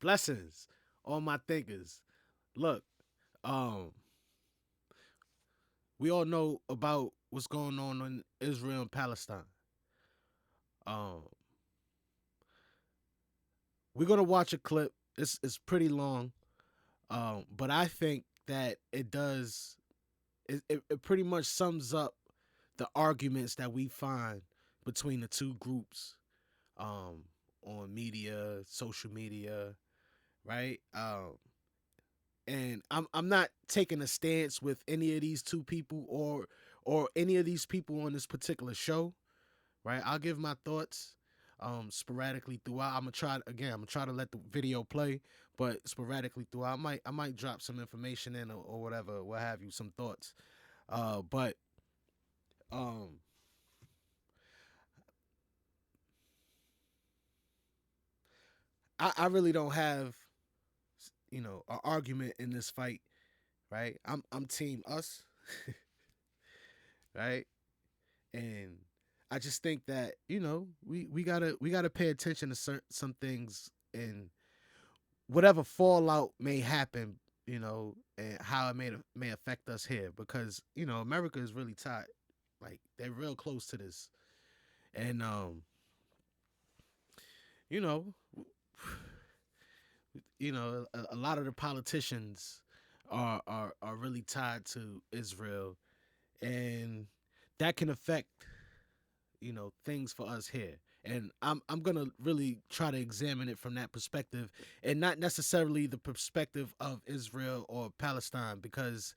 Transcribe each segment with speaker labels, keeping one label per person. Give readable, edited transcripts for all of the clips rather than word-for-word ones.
Speaker 1: Blessings, all my thinkers. Look, um, we all know about what's going on in Israel and Palestine. Um, we're gonna watch a clip. It's pretty long, but I think that it pretty much sums up the arguments that we find between the two groups um, on media, social media, right? And I'm not taking a stance with any of these two people or any of these people on this particular show, right? I'll give my thoughts sporadically throughout. I'm gonna try to let the video play, but sporadically throughout I might drop some information in or whatever, what have you, some thoughts. But um I really don't have an argument in this fight, right? I'm team us, right? And I just think that we gotta pay attention to some things and whatever fallout may happen, and how it may affect us here because America is really tight, like they're real close to this, and you know, a lot of the politicians are really tied to Israel, and that can affect things for us here. And I'm gonna really try to examine it from that perspective, and not necessarily the perspective of Israel or Palestine, because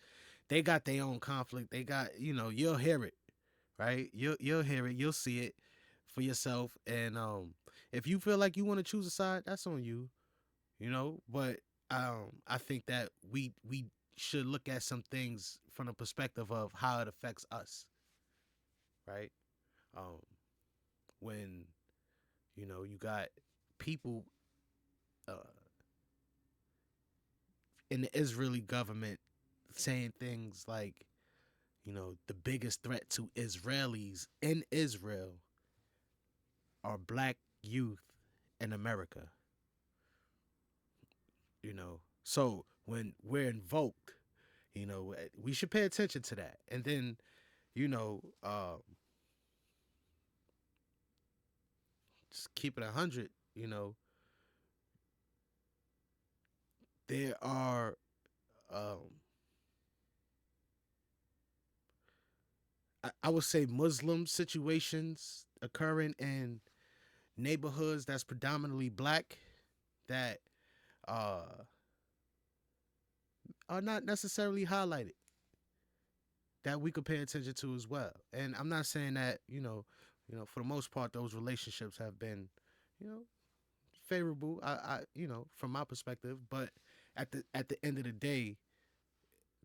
Speaker 1: they got their own conflict. They got you'll hear it, right? You'll hear it, you'll see it for yourself, and if you feel like you want to choose a side, that's on you, But I think that we should look at some things from the perspective of how it affects us, right? Um, when you got people uh, in the Israeli government saying things like, the biggest threat to Israelis in Israel are black youth in America. So when we're invoked, we should pay attention to that. And then, you know, just keep it 100. There are um, I would say Muslim situations occurring in neighborhoods that's predominantly black that uh, are not necessarily highlighted, that we could pay attention to as well. And I'm not saying that for the most part those relationships have been you know favorable. From my perspective, but at the end of the day,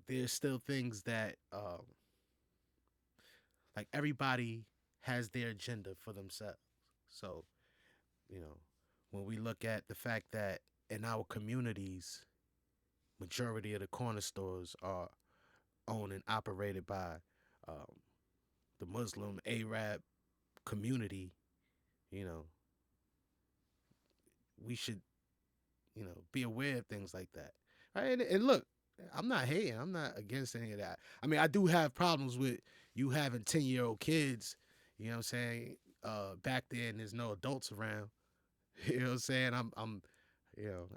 Speaker 1: there's still things that like everybody has their agenda for themselves. So you know, when we look at the fact that in our communities, majority of the corner stores are owned and operated by um, the Muslim Arab community, you know, we should, be aware of things like that. Right? And look, I'm not hating. I'm not against any of that. I mean, I do have problems with you having 10-year-old kids. You know what I'm saying? Back then, there's no adults around. You know what I'm saying?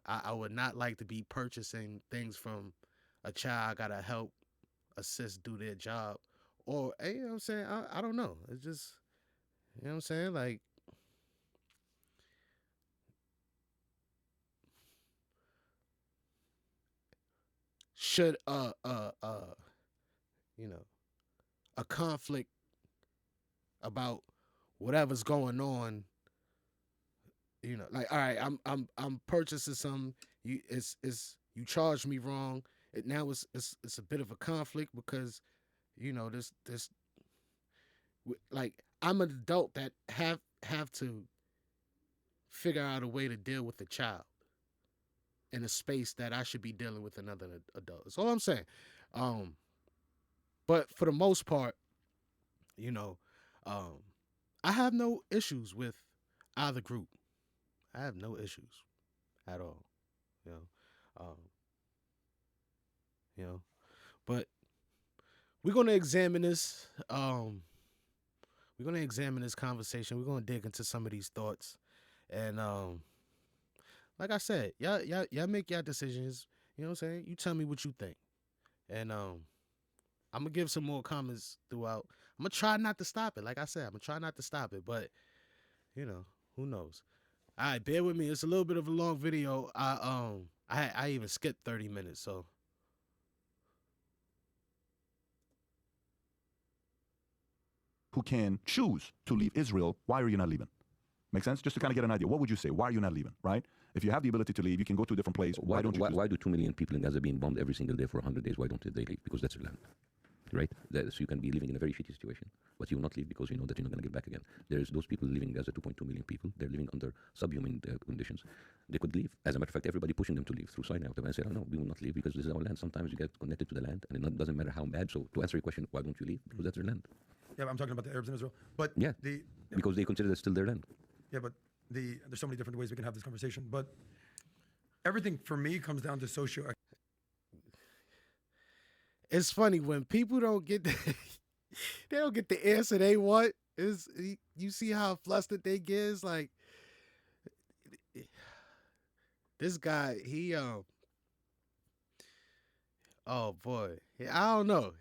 Speaker 1: I would not like to be purchasing things from a child. I gotta help assist do their job, or you know what I'm saying? I don't know. It's just you know what I'm saying. Like should you know a conflict about whatever's going on, like all right, I'm purchasing some. You charged me wrong. Now it's a bit of a conflict because this like I'm an adult that have to figure out a way to deal with the child in a space that I should be dealing with another adult. That's all I'm saying. Um, but for the most part, you know, um, I have no issues with either group. I have no issues at all. You know, you know. But we're gonna examine this. We're gonna examine this conversation. We're gonna dig into some of these thoughts, and like I said, y'all make y'all decisions. You know what I'm saying? You tell me what you think, and I'm gonna give some more comments throughout. I'm gonna try not to stop it. Like I said, I'm gonna try not to stop it, but you know, who knows? All right, bear with me. It's a little bit of a long video. I even skipped 30 minutes, so.
Speaker 2: Who can choose to leave Israel, why are you not leaving? Make sense? Just to kind of get an idea. What would you say? Why are you not leaving, right? If you have the ability to leave, you can go to a different place. Why don't you?
Speaker 3: Why do 2 million people in Gaza being bombed every single day for 100 days? Why don't they leave? Because that's their land, right? So you can be living in a very shitty situation, but you will not leave because you know that you're not going to get back again. There's those people living in Gaza, 2.2 million people. They're living under subhuman conditions. They could leave. As a matter of fact, everybody pushing them to leave through Sinai. They say, "Oh no, we will not leave because this is our land." Sometimes you get connected to the land, and it doesn't matter how bad. So to answer your question, why don't you leave? Because that's their land.
Speaker 4: Yeah, I'm talking about the Arabs in Israel. But
Speaker 3: yeah, because they consider that still their land.
Speaker 4: Yeah, but there's so many different ways we can have this conversation. But everything for me comes down to socio.
Speaker 1: It's funny when people don't get they don't get the answer they want. Is you see how flustered they get? It's like this guy. Oh boy, I don't know.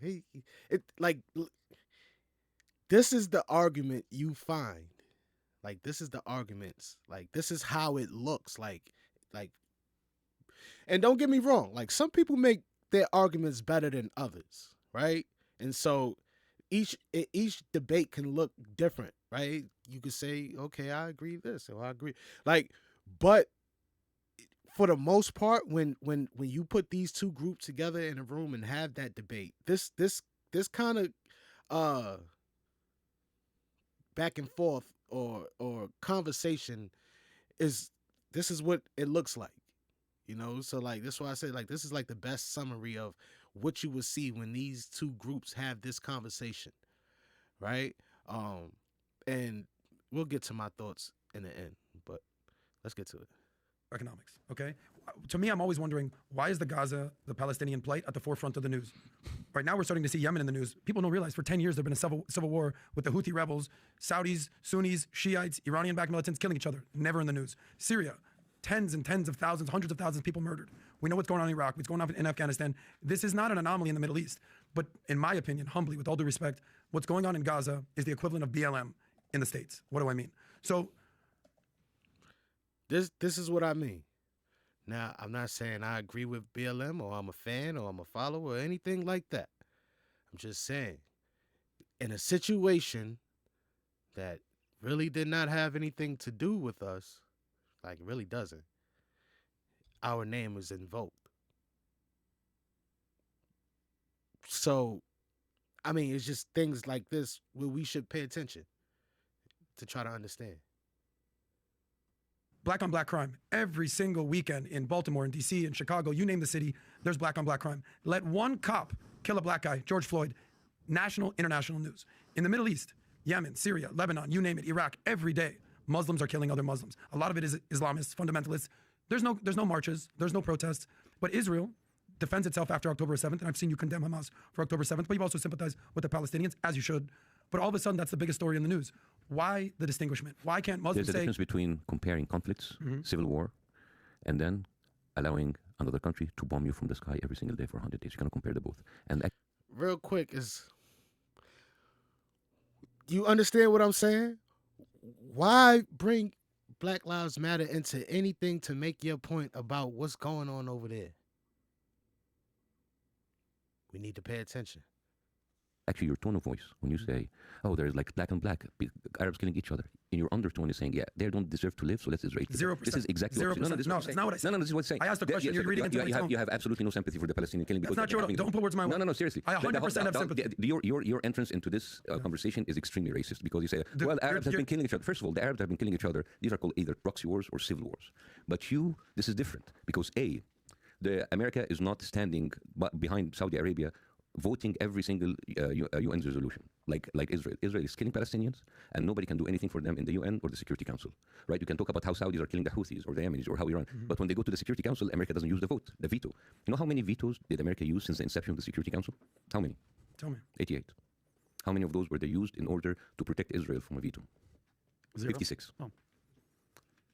Speaker 1: This is the argument you find. Like, this is the arguments. Like, this is how it looks like, and don't get me wrong. Like, some people make their arguments better than others, right? And so each debate can look different, right? You could say, okay, I agree with this, or I agree. Like, but for the most part, when you put these two groups together in a room and have that debate, this kind of back and forth or conversation this is what it looks like, you know. So like that's why I say like this is like the best summary of what you would see when these two groups have this conversation, right? And we'll get to my thoughts in the end, but let's get to it.
Speaker 4: Economics, okay? To me, I'm always wondering, why is the Palestinian plight at the forefront of the news? Right now, we're starting to see Yemen in the news. People don't realize for 10 years, there's been a civil war with the Houthi rebels, Saudis, Sunnis, Shiites, Iranian-backed militants killing each other. Never in the news. Syria, tens and tens of thousands, hundreds of thousands of people murdered. We know what's going on in Iraq, what's going on in Afghanistan. This is not an anomaly in the Middle East. But in my opinion, humbly, with all due respect, what's going on in Gaza is the equivalent of BLM in the States. What do I mean? So
Speaker 1: this is what I mean. Now, I'm not saying I agree with BLM or I'm a fan or I'm a follower or anything like that. I'm just saying, in a situation that really did not have anything to do with us, like really doesn't, our name is invoked. So, I mean, it's just things like this where we should pay attention to try to understand.
Speaker 4: Black on black crime. Every single weekend in Baltimore, in DC, in Chicago, you name the city, there's black on black crime. Let one cop kill a black guy, George Floyd, national, international news. In the Middle East, Yemen, Syria, Lebanon, you name it, Iraq, every day, Muslims are killing other Muslims. A lot of it is Islamists, fundamentalists. There's no marches, there's no protests. But Israel defends itself after October 7th, and I've seen you condemn Hamas for October 7th, but you've also sympathized with the Palestinians, as you should. But all of a sudden, that's the biggest story in the news. Why the distinguishment? Why can't Muslims say...
Speaker 3: There's a difference between comparing conflicts, civil war, and then allowing another country to bomb you from the sky every single day for 100 days. You cannot compare the both. And
Speaker 1: real quick is... You understand what I'm saying? Why bring Black Lives Matter into anything to make your point about what's going on over there? We need to pay attention.
Speaker 3: Actually, your tone of voice, when you say, oh, there's like black and black, Arabs killing each other, in your undertone is saying, yeah, they don't deserve to live, so let's Israel.
Speaker 4: 0%.
Speaker 3: This is exactly
Speaker 4: 0%.
Speaker 3: what
Speaker 4: No, that's not what I said.
Speaker 3: No, this is what I'm saying.
Speaker 4: I asked the question, you're reading into it.
Speaker 3: You have absolutely no sympathy for the Palestinian killing.
Speaker 4: That's not true. Don't put words in my mouth.
Speaker 3: No, seriously.
Speaker 4: I 100% have sympathy.
Speaker 3: Your entrance into this conversation is extremely racist because you say, well, Arabs have been killing each other. First of all, the Arabs have been killing each other. These are called either proxy wars or civil wars. But this is different because America is not standing behind Saudi Arabia voting every single UN resolution. like Israel. Israel is killing Palestinians, and nobody can do anything for them in the UN or the Security Council, right? You can talk about how Saudis are killing the Houthis or the Yemenis or how Iran, but when they go to the Security Council, America doesn't use the veto. You know how many vetoes did America use since the inception of the Security Council? How many?
Speaker 4: Tell me.
Speaker 3: 88. How many of those were they used in order to protect Israel from a veto?
Speaker 4: 0.
Speaker 3: 56.
Speaker 4: Oh.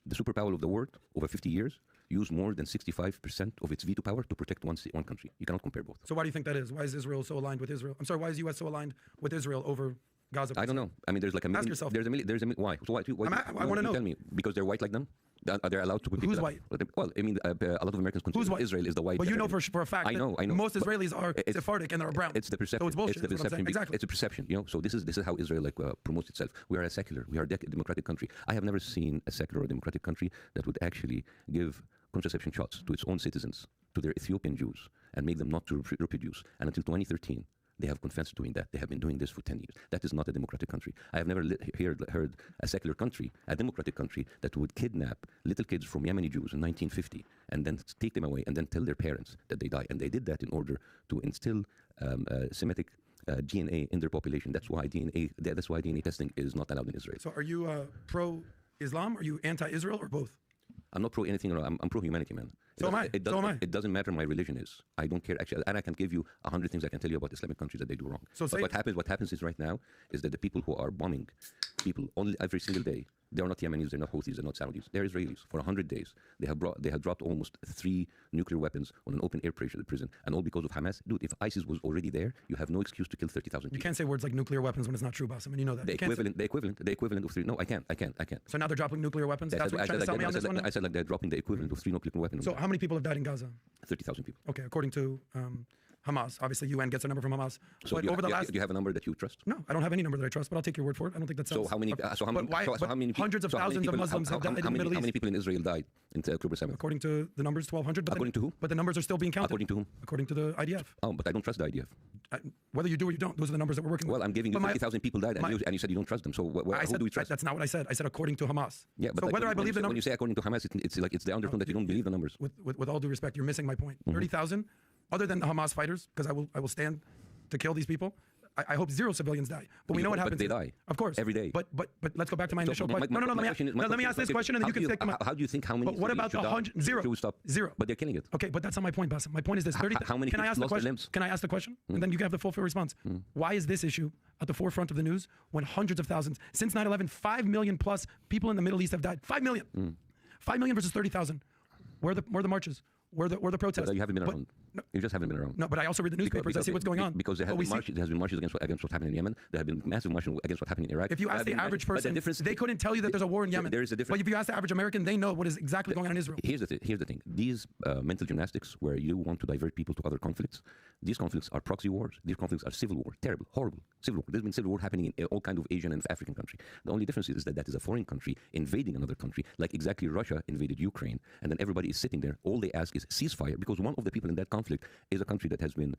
Speaker 3: The superpower of the world over 50 years used more than 65% of its veto power to protect one country. You cannot compare both.
Speaker 4: So why do you think that is? Why is Israel so aligned with Israel? I'm sorry, why is the U.S. so aligned with Israel over Gaza?
Speaker 3: I don't know. I mean, there's like a million.
Speaker 4: Ask yourself.
Speaker 3: There's a million. Why? So why
Speaker 4: I want to know.
Speaker 3: Tell me. Because they're white like them? Are they allowed to put
Speaker 4: Who's
Speaker 3: people
Speaker 4: white?
Speaker 3: Well, I mean, a lot of Americans consider
Speaker 4: Who's white?
Speaker 3: Israel is the white.
Speaker 4: But you know for a fact
Speaker 3: I know.
Speaker 4: that most Israelis are Sephardic and they're brown.
Speaker 3: It's the perception.
Speaker 4: So it's bullshit.
Speaker 3: It's the
Speaker 4: That's what I'm saying.
Speaker 3: perception.
Speaker 4: Exactly.
Speaker 3: It's a perception. You know. So this is how Israel promotes itself. We are a secular. We are a democratic country. I have never seen a secular or democratic country that would actually give contraception shots to its own citizens, to their Ethiopian Jews, and make them not to reproduce. And until 2013. They have confessed doing that. They have been doing this for 10 years. That is not a democratic country. I have never heard a secular country, a democratic country, that would kidnap little kids from Yemeni Jews in 1950 and then take them away and then tell their parents that they die. And they did that in order to instill Semitic DNA in their population. That's why DNA testing is not allowed in Israel.
Speaker 4: So are you pro-Islam? Are you anti-Israel or both?
Speaker 3: I'm not pro anything. I'm pro humanity, man.
Speaker 4: So am I.
Speaker 3: It doesn't matter my religion is. I don't care actually, and I can give you 100 things I can tell you about Islamic countries that they do wrong.
Speaker 4: So
Speaker 3: but what happens is right now is that the people who are bombing people only every single day, they are not Yemenis, they're not Houthis, they're not Saudis. They're Israelis. For 100 days, they have dropped almost 3 nuclear weapons on an open air prison, and all because of Hamas. Dude, if ISIS was already there, you have no excuse to kill 30,000 people.
Speaker 4: You can't say words like nuclear weapons when it's not true, Bassem, and you know that.
Speaker 3: The equivalent of 3. No, I can't.
Speaker 4: So now they're dropping nuclear weapons. That's what you're trying to tell me on this one.
Speaker 3: I said like they're dropping the equivalent of 3 nuclear weapons.
Speaker 4: So how many people have died in Gaza?
Speaker 3: 30,000 people.
Speaker 4: Okay, according to Hamas. Obviously, UN gets a number from Hamas.
Speaker 3: So
Speaker 4: but
Speaker 3: do
Speaker 4: last,
Speaker 3: you have a number that you trust?
Speaker 4: No, I don't have any number that I trust, but I'll take your word for it. I don't think that sounds...
Speaker 3: So how many?
Speaker 4: Hundreds of thousands of Muslims have died in the Middle East.
Speaker 3: How many people in Israel died in October 7th?
Speaker 4: According to the numbers, 1,200.
Speaker 3: According to who?
Speaker 4: But the numbers are still being counted.
Speaker 3: According to whom?
Speaker 4: According to the IDF.
Speaker 3: Oh, but I don't trust the IDF.
Speaker 4: Whether you do or you don't, those are the numbers that we're working with.
Speaker 3: Well, I'm giving you 50,000 people died, and you said you don't trust them. So who do we trust?
Speaker 4: That's not what I said. I said according to Hamas.
Speaker 3: Yeah, but
Speaker 4: so whether I believe the numbers...
Speaker 3: When you say according to Hamas, it's the undertone that you don't believe the numbers.
Speaker 4: With all due respect, you're missing my point. 30,000, other than the Hamas fighters, because I will stand to kill these people. I hope 0 civilians die, but we know what happens.
Speaker 3: But they die,
Speaker 4: of course,
Speaker 3: every day.
Speaker 4: But let's go back to my initial question. No. Let me ask this question, and then you can take.
Speaker 3: How do you think how many?
Speaker 4: But what about the 100? 0.
Speaker 3: Stop.
Speaker 4: 0.
Speaker 3: But they're killing it.
Speaker 4: Okay, but that's not my point, Bassem. My point is this: 30.
Speaker 3: How many?
Speaker 4: Can I ask the question?
Speaker 3: Limbs?
Speaker 4: Can I ask the question? And then you can have the full response. Why is this issue at the forefront of the news when hundreds of thousands since 9/11, 5 million plus people in the Middle East have died? 5 million. 5 million versus 30,000. Where are the marches? Where the protests?
Speaker 3: Well, you haven't been around. No, you just haven't been around.
Speaker 4: No, but I also read the newspapers. I see what's going on.
Speaker 3: Because there have been marches against what's happening in Yemen. There have been massive marches against what's happening in Iraq.
Speaker 4: If you ask the average person, they couldn't tell you that there's a war in Yemen.
Speaker 3: There is a difference.
Speaker 4: But if you ask the average American, they know what is exactly going on in Israel.
Speaker 3: Here's the thing. These mental gymnastics where you want to divert people to other conflicts, these conflicts are proxy wars. These conflicts are civil war. Terrible, horrible civil war. There's been civil war happening in all kinds of Asian and African countries. The only difference is that is a foreign country invading another country, like exactly Russia invaded Ukraine, and then everybody is sitting there. All they ask is ceasefire, because one of the people in that conflict is a country that has been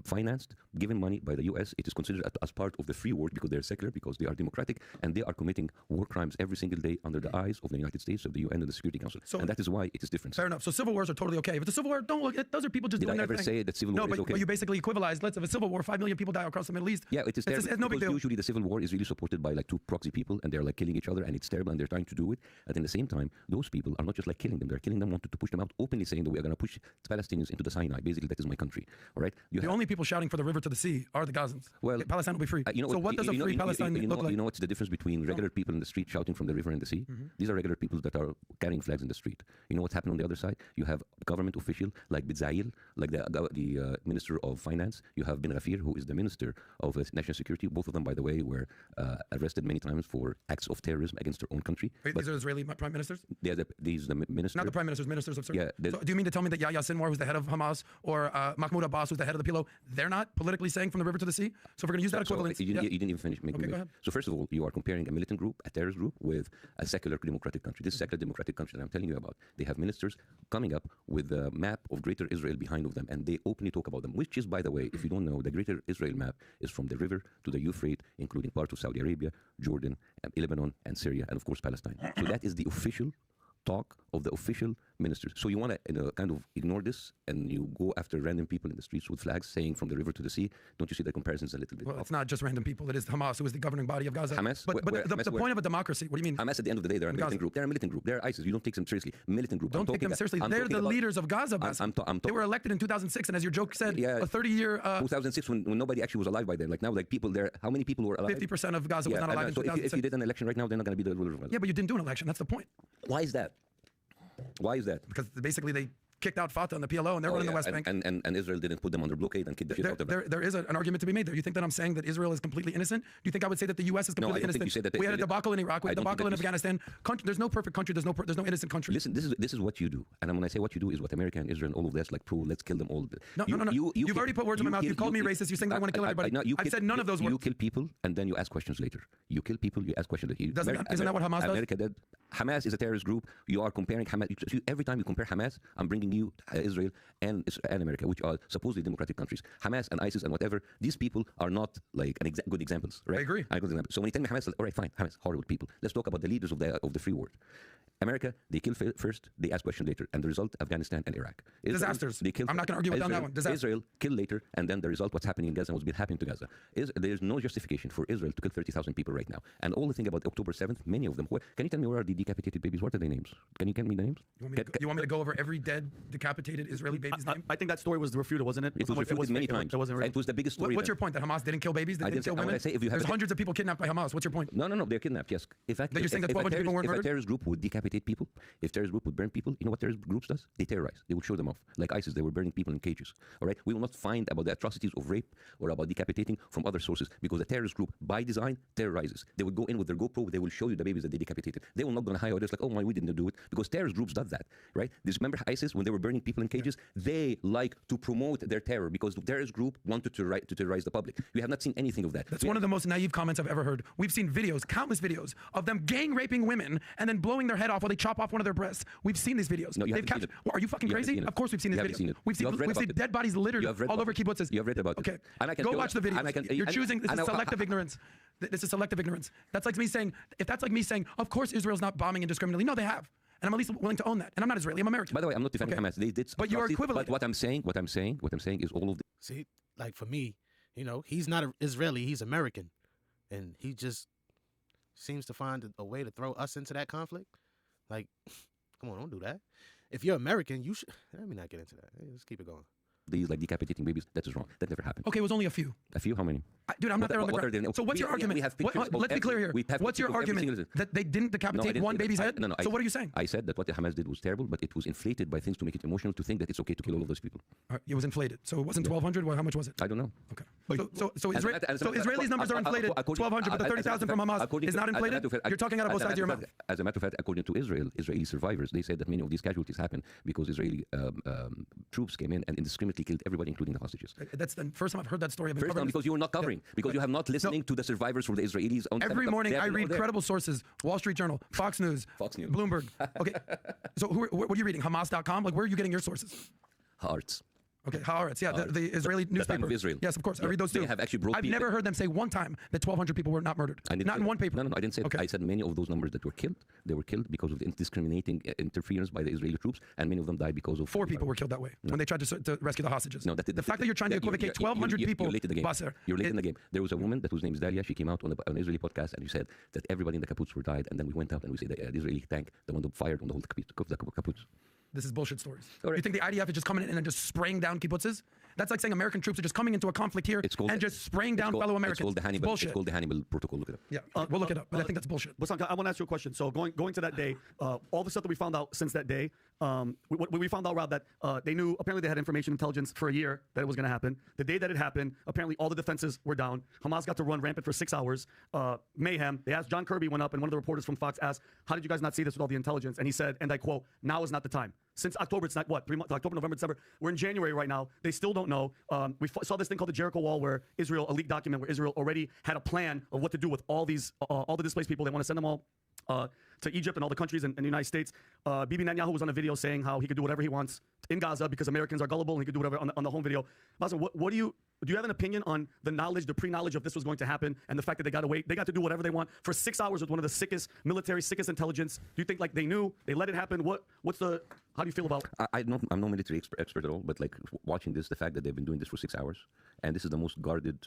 Speaker 3: financed, given money by the U.S. It is considered as part of the free world because they're secular, because they are democratic, and they are committing war crimes every single day under the eyes of the United States, of the UN, and the Security Council. So, and that is why it is different.
Speaker 4: Fair enough. So civil wars are totally okay. If it's a civil war, don't look. Those are people just doing their thing.
Speaker 3: Did I ever say that civil war is okay?
Speaker 4: No, but you basically equivalized. Let's have a civil war. 5 million people die across the Middle East.
Speaker 3: Yeah, it is terrible.
Speaker 4: It's no big deal.
Speaker 3: Usually the civil war is really supported by like 2 proxy people, and they're like killing each other, and it's terrible, and they're trying to do it. And in the same time, those people are not just like killing them. They're killing them, wanted to push them out openly, saying that we are going to push Palestinians into the Sinai. Basically, that is my country. All right.
Speaker 4: The only people shouting for the river to the sea are the Gazans. Well, Palestine will be free. So what does a free Palestine look like?
Speaker 3: You know what's the difference between regular people in the street shouting from the river and the sea? These are regular people that are carrying flags in the street. You know what's happened on the other side? You have government official like Bezayel, like the Minister of Finance. You have Ben Ghafir, who is the Minister of National Security. Both of them, by the way, were arrested many times for acts of terrorism against their own country.
Speaker 4: These are Israeli prime ministers?
Speaker 3: Yeah, these are the ministers.
Speaker 4: Not the prime ministers, ministers of certain.
Speaker 3: Yeah,
Speaker 4: so do you mean to tell me that Yahya Sinwar, who's the head of Hamas, or Mahmoud Abbas, who's the head of the PLO, they're not politically saying from the river to the sea? So if we're going to use that equivalence...
Speaker 3: You didn't even finish making
Speaker 4: go ahead.
Speaker 3: So first of all, you are comparing a militant group, a terrorist group, with a secular democratic country. This secular democratic country that I'm telling you about, they have ministers coming up with a map of Greater Israel behind of them, and they openly talk about them, which is, by the way, if you don't know, the Greater Israel map is from the river to the Euphrates, including parts of Saudi Arabia, Jordan, Lebanon, and Syria, and of course Palestine. So that is the official talk of the official ministers. So you want to kind of ignore this and you go after random people in the streets with flags saying from the river to the sea. Don't you see the comparisons a little bit?
Speaker 4: Well, it's not just random people. It is Hamas, who is the governing body of Gaza.
Speaker 3: Hamas?
Speaker 4: But the point of a democracy, what do you mean?
Speaker 3: Hamas, at the end of the day, they're a militant group. They're a militant group. They're ISIS. You don't take them seriously. Militant group.
Speaker 4: Don't take them seriously. They're the leaders of Gaza. They were elected in 2006, and as your joke said, a 30-year...
Speaker 3: 2006, when nobody actually was alive by then. Like now, like people there, how many people were alive?
Speaker 4: 50% of Gaza was not alive in 2006.
Speaker 3: If you did an election right now, they're not going to be the rulers of Gaza.
Speaker 4: Yeah, but you didn't do an election. That's the point.
Speaker 3: Why is that? Why is that?
Speaker 4: Because basically they kicked out Fatah and the PLO, and they're running the West Bank.
Speaker 3: And Israel didn't put them under blockade and kick the shit out of them.
Speaker 4: There is an argument to be made there. You think that I'm saying that Israel is completely innocent? Do you think I would say that the U.S. is completely innocent?
Speaker 3: Think you said that
Speaker 4: we had a debacle in Iraq, we had a debacle in Afghanistan. There's no perfect country. There's no innocent country.
Speaker 3: Listen, this is what you do. And when I say what you do is what America and Israel and all of this, like, let's kill them all.
Speaker 4: No. You've already put words in my mouth. You've called me racist. You're saying that I want to kill everybody. I've said none of those words.
Speaker 3: You kill people and then you ask questions later. You kill people, you ask questions later.
Speaker 4: Isn't that what Hamas does?
Speaker 3: America did. Hamas is a terrorist group. You are comparing Hamas. Every time you compare Hamas, I'm bringing you Israel and America, which are supposedly democratic countries. Hamas and ISIS and whatever, these people are not like good examples, right?
Speaker 4: I agree.
Speaker 3: So when you tell me Hamas, all right, fine, Hamas, horrible people. Let's talk about the leaders of the free world. America, they kill first, they ask questions later, and the result, Afghanistan and Iraq.
Speaker 4: Disasters.
Speaker 3: They kill
Speaker 4: I'm not going to argue with that one. Disaster.
Speaker 3: Israel kill later, and then the result, what's happening in Gaza and what's been happening to Gaza. There's no justification for Israel to kill 30,000 people right now. And all the thing about October 7th, many of them, can you tell me where are the decapitated babies? What are their names? Can you tell me the names?
Speaker 4: You want me to go over every dead, decapitated Israeli baby's name?
Speaker 5: I think that story was refuted, wasn't it?
Speaker 3: It was refuted many times. It was the biggest story.
Speaker 4: What's your point? That Hamas didn't kill babies? They didn't kill women? There's hundreds of people kidnapped by Hamas. What's your point?
Speaker 3: No, they're kidnapped, yes. In fact,
Speaker 4: you're saying that 1,200 people weren't murdered?
Speaker 3: If a terrorist group would decapitate people, if terrorist group would burn people, you know what terrorist groups does? They terrorize. They would show them off. Like ISIS, they were burning people in cages. All right? We will not find about the atrocities of rape or about decapitating from other sources because the terrorist group, by design, terrorizes. They would go in with their GoPro, they will show you the babies that they decapitated. They will not going to hide others like, oh my, we didn't do it, because terrorist groups does that, right? Remember ISIS, when they were burning people in cages, they like to promote their terror because the terrorist group wanted to terrorize the public. We have not seen anything of that.
Speaker 4: That's one of the most naive comments I've ever heard. We've seen videos, countless videos, of them gang raping women and then blowing their head off while they chop off one of their breasts. We've seen these videos.
Speaker 3: No, you haven't seen it.
Speaker 4: Well, are you fucking crazy? Of course we've seen these videos. We've seen dead bodies littered all over kibbutzes.
Speaker 3: You have read about it.
Speaker 4: Okay, go watch the videos. You're choosing, this is selective ignorance. This is selective ignorance. That's like me saying, of course Israel's not bombing indiscriminately. No, they have. And I'm at least willing to own that. And I'm not Israeli, I'm American.
Speaker 3: By the way, I'm not defending Hamas. They did.
Speaker 4: But you are equivalent.
Speaker 3: But what I'm saying is all of the...
Speaker 1: See, like for me, he's not Israeli, he's American. And he just seems to find a way to throw us into that conflict. Like, come on, don't do that. If you're American, you should... Let me not get into that. Let's keep it going.
Speaker 3: These like decapitating babies, that is wrong. That never happened.
Speaker 4: Okay, it was only a few.
Speaker 3: A few? How many?
Speaker 4: Dude, I'm not there on the ground. So what's your argument?
Speaker 3: We have pictures.
Speaker 4: Let's be clear here. What's your argument? That they didn't decapitate one baby's head?
Speaker 3: No.
Speaker 4: So what are you saying?
Speaker 3: I said that what the Hamas did was terrible, but it was inflated by things to make it emotional to think that it's okay to kill all of those people.
Speaker 4: It was inflated. So it wasn't 1,200? Well, how much was it?
Speaker 3: I don't know.
Speaker 4: Okay. So Israelis' numbers are inflated. 1,200, but the 30,000 from Hamas is not inflated? You're talking out of both sides of your mouth.
Speaker 3: As a matter of fact, according to Israeli survivors, they said that many of these casualties happened because Israeli troops came in and indiscriminately killed everybody, including the hostages.
Speaker 4: That's the first time I've heard that story.
Speaker 3: First time because you were not covering, because you have not listening to the survivors from the Israelis.
Speaker 4: Every morning I read credible sources, Wall Street Journal, Fox News, Bloomberg. Okay, so what are you reading? Hamas.com? Like, where are you getting your sources?
Speaker 3: Haaretz.
Speaker 4: Okay, Haaretz, yeah, the Israeli newspaper.
Speaker 3: Of Israel.
Speaker 4: Yes, of course. I read those too.
Speaker 3: They have actually brought
Speaker 4: I've never heard them say one time that 1,200 people were not murdered. Not in one paper.
Speaker 3: No, I didn't say that. I said many of those numbers that were killed, they were killed because of the indiscriminating interference by the Israeli troops, and many of them died because of...
Speaker 4: 4 people were killed that way when they tried to rescue the hostages.
Speaker 3: No,
Speaker 4: the fact that you're trying to equivocate 1,200 people...
Speaker 3: You're late in the game. You're late in the game. There was a woman whose name is Dalia. She came out on an Israeli podcast and she said that everybody in the kibbutz were died, and then we went out and we said the Israeli tank, the one that fired on the whole kibbutz.
Speaker 4: This is bullshit stories. You think the IDF is just coming in and just spraying down kibbutzes? That's like saying American troops are just coming into a conflict here and just spraying down fellow Americans.
Speaker 3: It's called the Hannibal Protocol. Look it up.
Speaker 4: Yeah, we'll look it up, but I think that's bullshit.
Speaker 5: I want to ask you a question. So going to that day, all the stuff that we found out since that day, we found out, Rob, that they knew, apparently they had information intelligence for a year that it was going to happen. The day that it happened, apparently all the defenses were down. Hamas got to run rampant for 6 hours. Mayhem. They asked, John Kirby went up, and one of the reporters from Fox asked, how did you guys not see this with all the intelligence? And he said, and I quote, now is not the time. Since October, it's not, what, 3 months, October, November, December. We're in January right now. They still don't know. We saw this thing called the Jericho Wall, where Israel, a leaked document where Israel already had a plan of what to do with all these, all the displaced people. They want to send them all to Egypt and all the countries in the United States. Bibi Netanyahu was on a video saying how he could do whatever he wants in Gaza because Americans are gullible and he could do whatever on the home video. Mazen, what do you, do you have an opinion on the knowledge, the pre-knowledge of this was going to happen, and the fact that they got away, they got to do whatever they want for 6 hours with one of the sickest military, sickest intelligence? Do you think like they knew, they let it happen? How do you feel about?
Speaker 3: I'm no military expert at all, but like watching this, the fact that they've been doing this for 6 hours, and this is the most guarded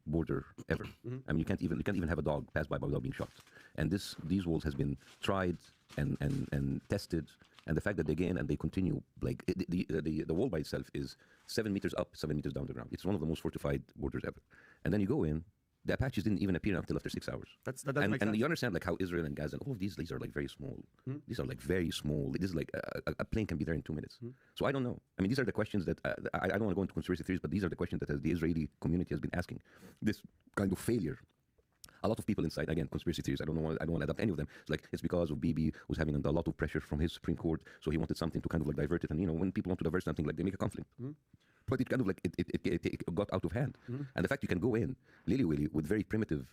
Speaker 3: border ever. I mean, you can't even have a dog pass by without being shot. And these walls has been tried and tested. And the fact that they get in and they continue, like the wall by itself is 7 meters up, 7 meters down the ground. It's one of the most fortified borders ever. And then you go in, the Apaches didn't even appear until after 6 hours.
Speaker 5: That doesn't make sense.
Speaker 3: And you understand like how Israel and Gaza and all of these are like very small. These are like very small. This is like a plane can be there in 2 minutes. So I don't know. I mean, these are the questions that I don't want to go into conspiracy theories, but these are the questions that the Israeli community has been asking. This kind of failure. A lot of people inside, again, conspiracy theories, I don't want to adopt any of them. It's like, it's because of Bibi was having a lot of pressure from his Supreme Court, so he wanted something to kind of like divert it. And, you know, when people want to divert something, like they make a conflict. But it kind of like, it got out of hand. And the fact you can go in, lily-willy, with very primitive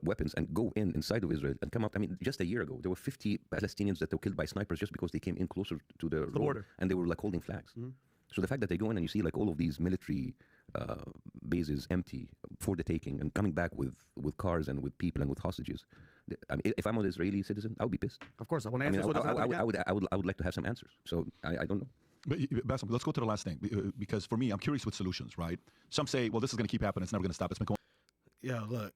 Speaker 3: weapons and go inside of Israel and come out. I mean, just a year ago, there were 50 Palestinians that were killed by snipers just because they came in closer to the
Speaker 5: border.
Speaker 3: And they were like holding flags. So the fact that they go in and you see like all of these military bases empty for the taking and coming back with cars and with people and with hostages. I mean, if I'm an Israeli citizen, I would be pissed.
Speaker 5: Of course, I want to
Speaker 3: I mean,
Speaker 5: answer.
Speaker 3: I would like to have some answers. So I don't know.
Speaker 2: But Bassem, let's go to the last thing, because for me, I'm curious with solutions, right? Some say, well, this is going to keep happening. It's never going to stop. It's been going.
Speaker 1: Yo, look.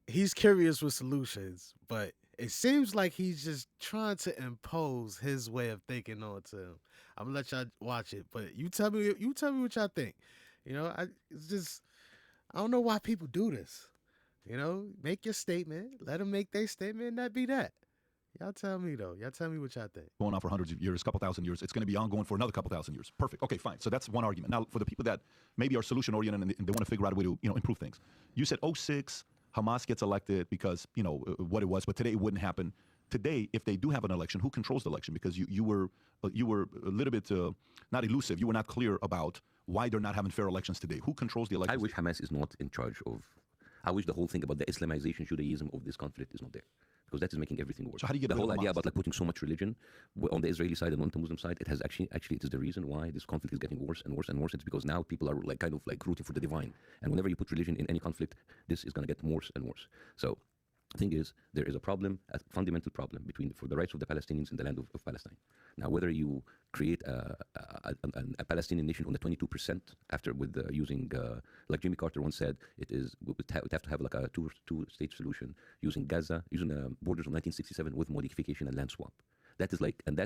Speaker 1: He's curious with solutions, but it seems like he's just trying to impose his way of thinking onto him. I'm gonna let y'all watch it, but you tell me what y'all think. You know, I don't know why people do this. You know, make your statement, let them make their statement, and that be that. Y'all tell me though. Y'all tell me what y'all think.
Speaker 2: Going on for hundreds of years, couple thousand years. It's going to be ongoing for another couple thousand years. Perfect. Okay, fine. So that's one argument. Now, for the people that maybe are solution oriented and they want to figure out a way to improve things. You said 06, Hamas gets elected because what it was, but today it wouldn't happen. Today, if they do have an election, who controls the election? Because you were a little bit not elusive. You were not clear about why they're not having fair elections today. Who controls the election?
Speaker 3: I wish Hamas is not in charge of. I wish the whole thing about the Islamization, Judaism of this conflict is not there. Because that is making everything worse.
Speaker 2: So how do you get
Speaker 3: the
Speaker 2: rid of
Speaker 3: whole idea
Speaker 2: Hamas?
Speaker 3: about like putting so much religion on the Israeli side and on the Muslim side? It has actually it is the reason why this conflict is getting worse and worse and worse. It's because now people are like kind of like rooting for the divine, and whenever you put religion in any conflict, this is going to get worse and worse. So the thing is, there is a problem, a fundamental problem for the rights of the Palestinians in the land of Palestine. Now, whether you create a Palestinian nation on the 22% after using, like Jimmy Carter once said, we would have to have like a two-state solution using Gaza, using the borders of 1967 with modification and land swap. That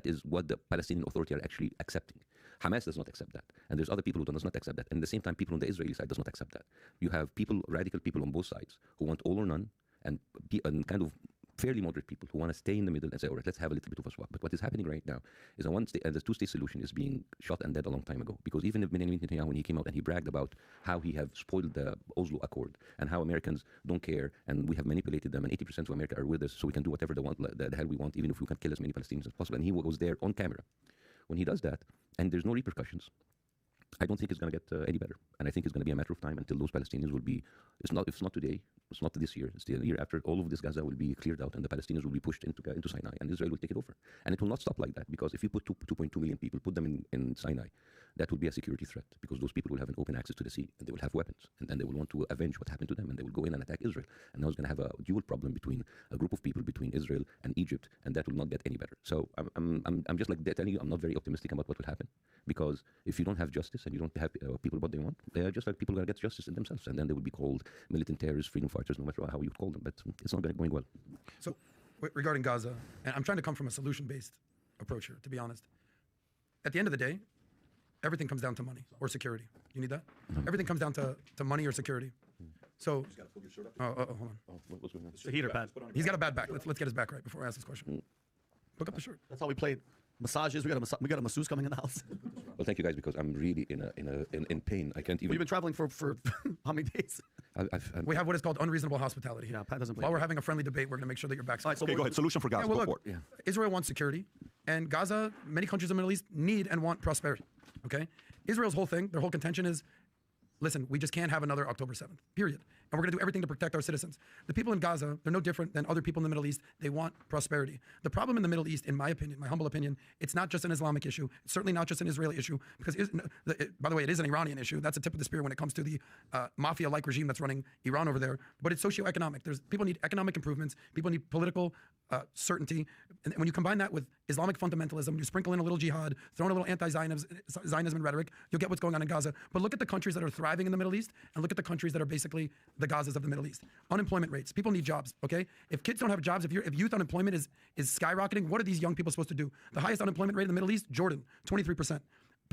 Speaker 3: is what the Palestinian Authority are actually accepting. Hamas does not accept that. And there's other people who does not accept that. And at the same time, people on the Israeli side does not accept that. You have radical people on both sides who want all or none, and kind of fairly moderate people who want to stay in the middle and say, all right, let's have a little bit of a swap. But what is happening right now is the two-state solution is being shot and dead a long time ago. Because even if Benjamin Netanyahu, when he came out and he bragged about how he have spoiled the Oslo Accord and how Americans don't care and we have manipulated them and 80% of America are with us, so we can do whatever the hell we want, even if we can kill as many Palestinians as possible. And he was there on camera. When he does that, and there's no repercussions, I don't think it's going to get any better. And I think it's going to be a matter of time until those Palestinians will be, if it's not today, it's not this year, it's the year after, all of this Gaza will be cleared out and the Palestinians will be pushed into Sinai and Israel will take it over. And it will not stop like that, because if you put 2.2 million people, put them in Sinai, that would be a security threat, because those people will have an open access to the sea and they will have weapons, and then they will want to avenge what happened to them, and they will go in and attack Israel. And now it's going to have a dual problem between a group of people between Israel and Egypt, and that will not get any better. So I'm just like telling you, I'm not very optimistic about what will happen, because if you don't have justice and you don't have people what they want, they're just like people are going to get justice in themselves, and then they will be called militant terrorists, freedom fighters, no matter how you call them. But it's not going well.
Speaker 4: So, regarding Gaza, and I'm trying to come from a solution-based approach here, to be honest. At the end of the day, everything comes down to money or security. You need that? Everything comes down to money or security. So, hold on.
Speaker 3: What's going on?
Speaker 5: The heater pad.
Speaker 4: He's got a bad back. Let's get his back right before I ask this question. Hook up the shirt.
Speaker 5: That's how we played. Massages. We got a masseuse coming in the house.
Speaker 3: Well, thank you guys, because I'm really in pain. I can't even.
Speaker 5: You've been traveling for how many days?
Speaker 4: We have what is called unreasonable hospitality.
Speaker 5: Yeah, Pat doesn't play.
Speaker 4: While we're having a friendly debate, we're going to make sure that your back's
Speaker 5: All right, so
Speaker 2: Okay, go ahead. Solution for Gaza.
Speaker 4: well,
Speaker 2: Go
Speaker 4: look,
Speaker 2: for it.
Speaker 4: Israel wants security, and Gaza, many countries in the Middle East need and want prosperity. Okay? Israel's whole thing, their whole contention is, listen, we just can't have another October 7th, period. and we're going to do everything to protect our citizens. The people in Gaza, they're no different than other people in the Middle East. They want prosperity. The problem in the Middle East, in my opinion, my humble opinion, it's not just an Islamic issue. It's certainly not just an Israeli issue, because by the way, it is an Iranian issue. That's a tip of the spear when it comes to the mafia-like regime that's running Iran over there. But it's socioeconomic. People need economic improvements. People need political certainty. And when you combine that with Islamic fundamentalism, you sprinkle in a little jihad, throw in a little anti-Zionism rhetoric, you'll get what's going on in Gaza. But look at the countries that are thriving in the Middle East, and look at the countries that are basically the Gazas of the Middle East. Unemployment rates. People need jobs, okay? If kids don't have jobs, if youth unemployment is skyrocketing, what are these young people supposed to do? The highest unemployment rate in the Middle East, Jordan, 23%.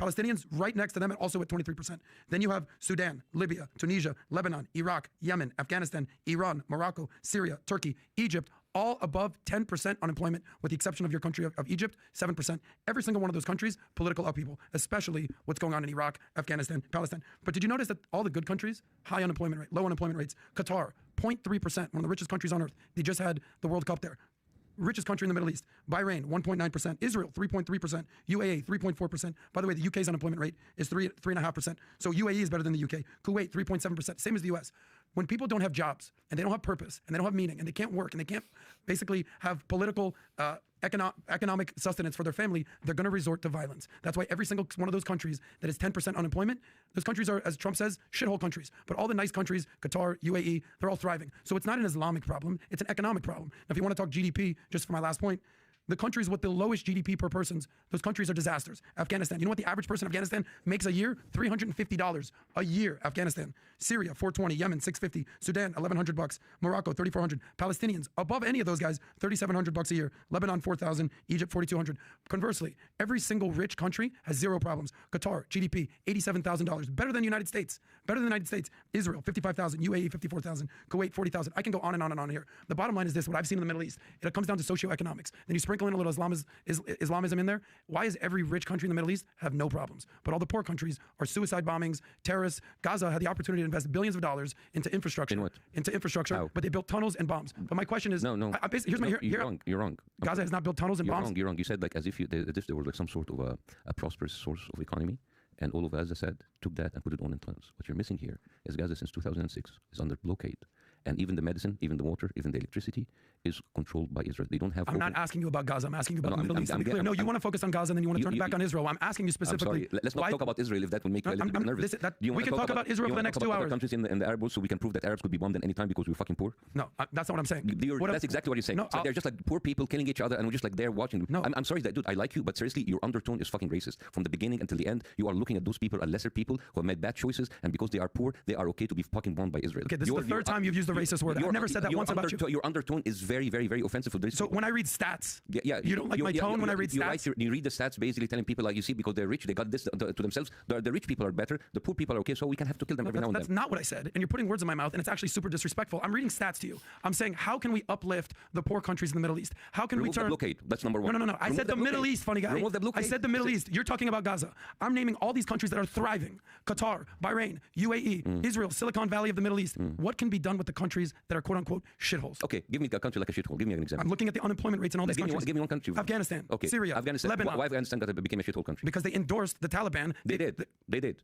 Speaker 4: Palestinians right next to them and also at 23%. Then you have Sudan, Libya, Tunisia, Lebanon, Iraq, Yemen, Afghanistan, Iran, Morocco, Syria, Turkey, Egypt, all above 10% unemployment, with the exception of your country of Egypt, 7%. Every single one of those countries, political upheaval, especially what's going on in Iraq, Afghanistan, Palestine. But did you notice that all the good countries, high unemployment rate, low unemployment rates? Qatar, 0.3%, one of the richest countries on earth. They just had the World Cup there. Richest country in the Middle East. Bahrain, 1.9%. Israel, 3.3%. UAE, 3.4%. By the way, the UK's unemployment rate is 3.5%. So UAE is better than the UK. Kuwait, 3.7%. Same as the US. When people don't have jobs, and they don't have purpose, and they don't have meaning, and they can't work, and they can't basically have political economic sustenance for their family, they're going to resort to violence. That's why every single one of those countries that is 10% unemployment, those countries are, as Trump says, shithole countries. But all the nice countries, Qatar, UAE, they're all thriving. So it's not an Islamic problem, it's an economic problem. Now, if you want to talk GDP, just for my last point, the countries with the lowest GDP per person, those countries are disasters. Afghanistan, you know what the average person in Afghanistan makes a year? $350 a year. Afghanistan. Syria, $420. Yemen, $650. Sudan, $1,100. Morocco, $3,400. Palestinians, above any of those guys, $3,700 a year. Lebanon, $4,000. Egypt, $4,200. Conversely, every single rich country has zero problems. Qatar, GDP, $87,000. Better than the United States. Better than the United States. Israel, $55,000. UAE, $54,000. Kuwait, $40,000. I can go on and on and on here. The bottom line is this: what I've seen in the Middle East, it comes down to socioeconomics. Then you sprinkle in a little Islamism in there. Why is every rich country in the Middle East have no problems, but all the poor countries are suicide bombings, terrorists? Gaza had the opportunity to invest billions of dollars into infrastructure,
Speaker 3: How?
Speaker 4: but they built tunnels and bombs. But my question is,
Speaker 3: No. You're wrong.
Speaker 4: Gaza has not built tunnels and bombs.
Speaker 3: You're wrong. You said like as if there was like some sort of a prosperous source of economy, and all of Gaza said took that and put it on in tunnels. What you're missing here is Gaza since 2006 is under blockade. And even the medicine, even the water, even the electricity is controlled by Israel. They don't have.
Speaker 4: I'm not asking you about Gaza. I'm asking you about the Middle East. No, you want to focus on Gaza and then you want to turn it back on Israel. I'm asking you specifically.
Speaker 3: I'm sorry. Let's not talk about Israel if that will make you a little bit nervous.
Speaker 4: We can talk about Israel for the next 2 hours.
Speaker 3: Countries in the Arab world, so we can prove that Arabs could be bombed at any time because we're fucking poor.
Speaker 4: No, that's not what I'm saying.
Speaker 3: That's exactly what you're saying.
Speaker 4: No,
Speaker 3: so they're just like poor people killing each other, and we're just like there watching them.
Speaker 4: No,
Speaker 3: I'm sorry, dude. I like you, but seriously, your undertone is fucking racist from the beginning until the end. You are looking at those people as lesser people who have made bad choices, and because they are poor, they are okay to be fucking bombed by Israel.
Speaker 4: Okay, this is the third time you've used the racist word. I've never said that once about you.
Speaker 3: Your undertone is very, very, very offensive for this.
Speaker 4: So when I read stats,
Speaker 3: yeah,
Speaker 4: you don't like my tone when I read stats?
Speaker 3: You read the stats basically telling people, like, you see, because they're rich, they got this to themselves. The rich people are better, the poor people are okay, so we can have to kill them every now and then.
Speaker 4: That's not what I said, and you're putting words in my mouth, and it's actually super disrespectful. I'm reading stats to you. I'm saying, how can we uplift the poor countries in the Middle East? How can we turn...
Speaker 3: Remove the blockade. That's number one.
Speaker 4: No. I said the Middle East, funny guy.
Speaker 3: Remove the blockade.
Speaker 4: I said the Middle East. You're talking about Gaza. I'm naming all these countries that are thriving. Qatar, Bahrain, UAE, Israel, Silicon Valley of the Middle East. What can be done with the countries that are quote-unquote shithholes?
Speaker 3: Okay, give me a country like a shithole. Give me an example.
Speaker 4: I'm looking at the unemployment rates in all these countries.
Speaker 3: Give me one country.
Speaker 4: Afghanistan,
Speaker 3: okay.
Speaker 4: Syria,
Speaker 3: Afghanistan.
Speaker 4: Lebanon.
Speaker 3: Why Afghanistan became a shithole country?
Speaker 4: Because they endorsed the Taliban.
Speaker 3: They did.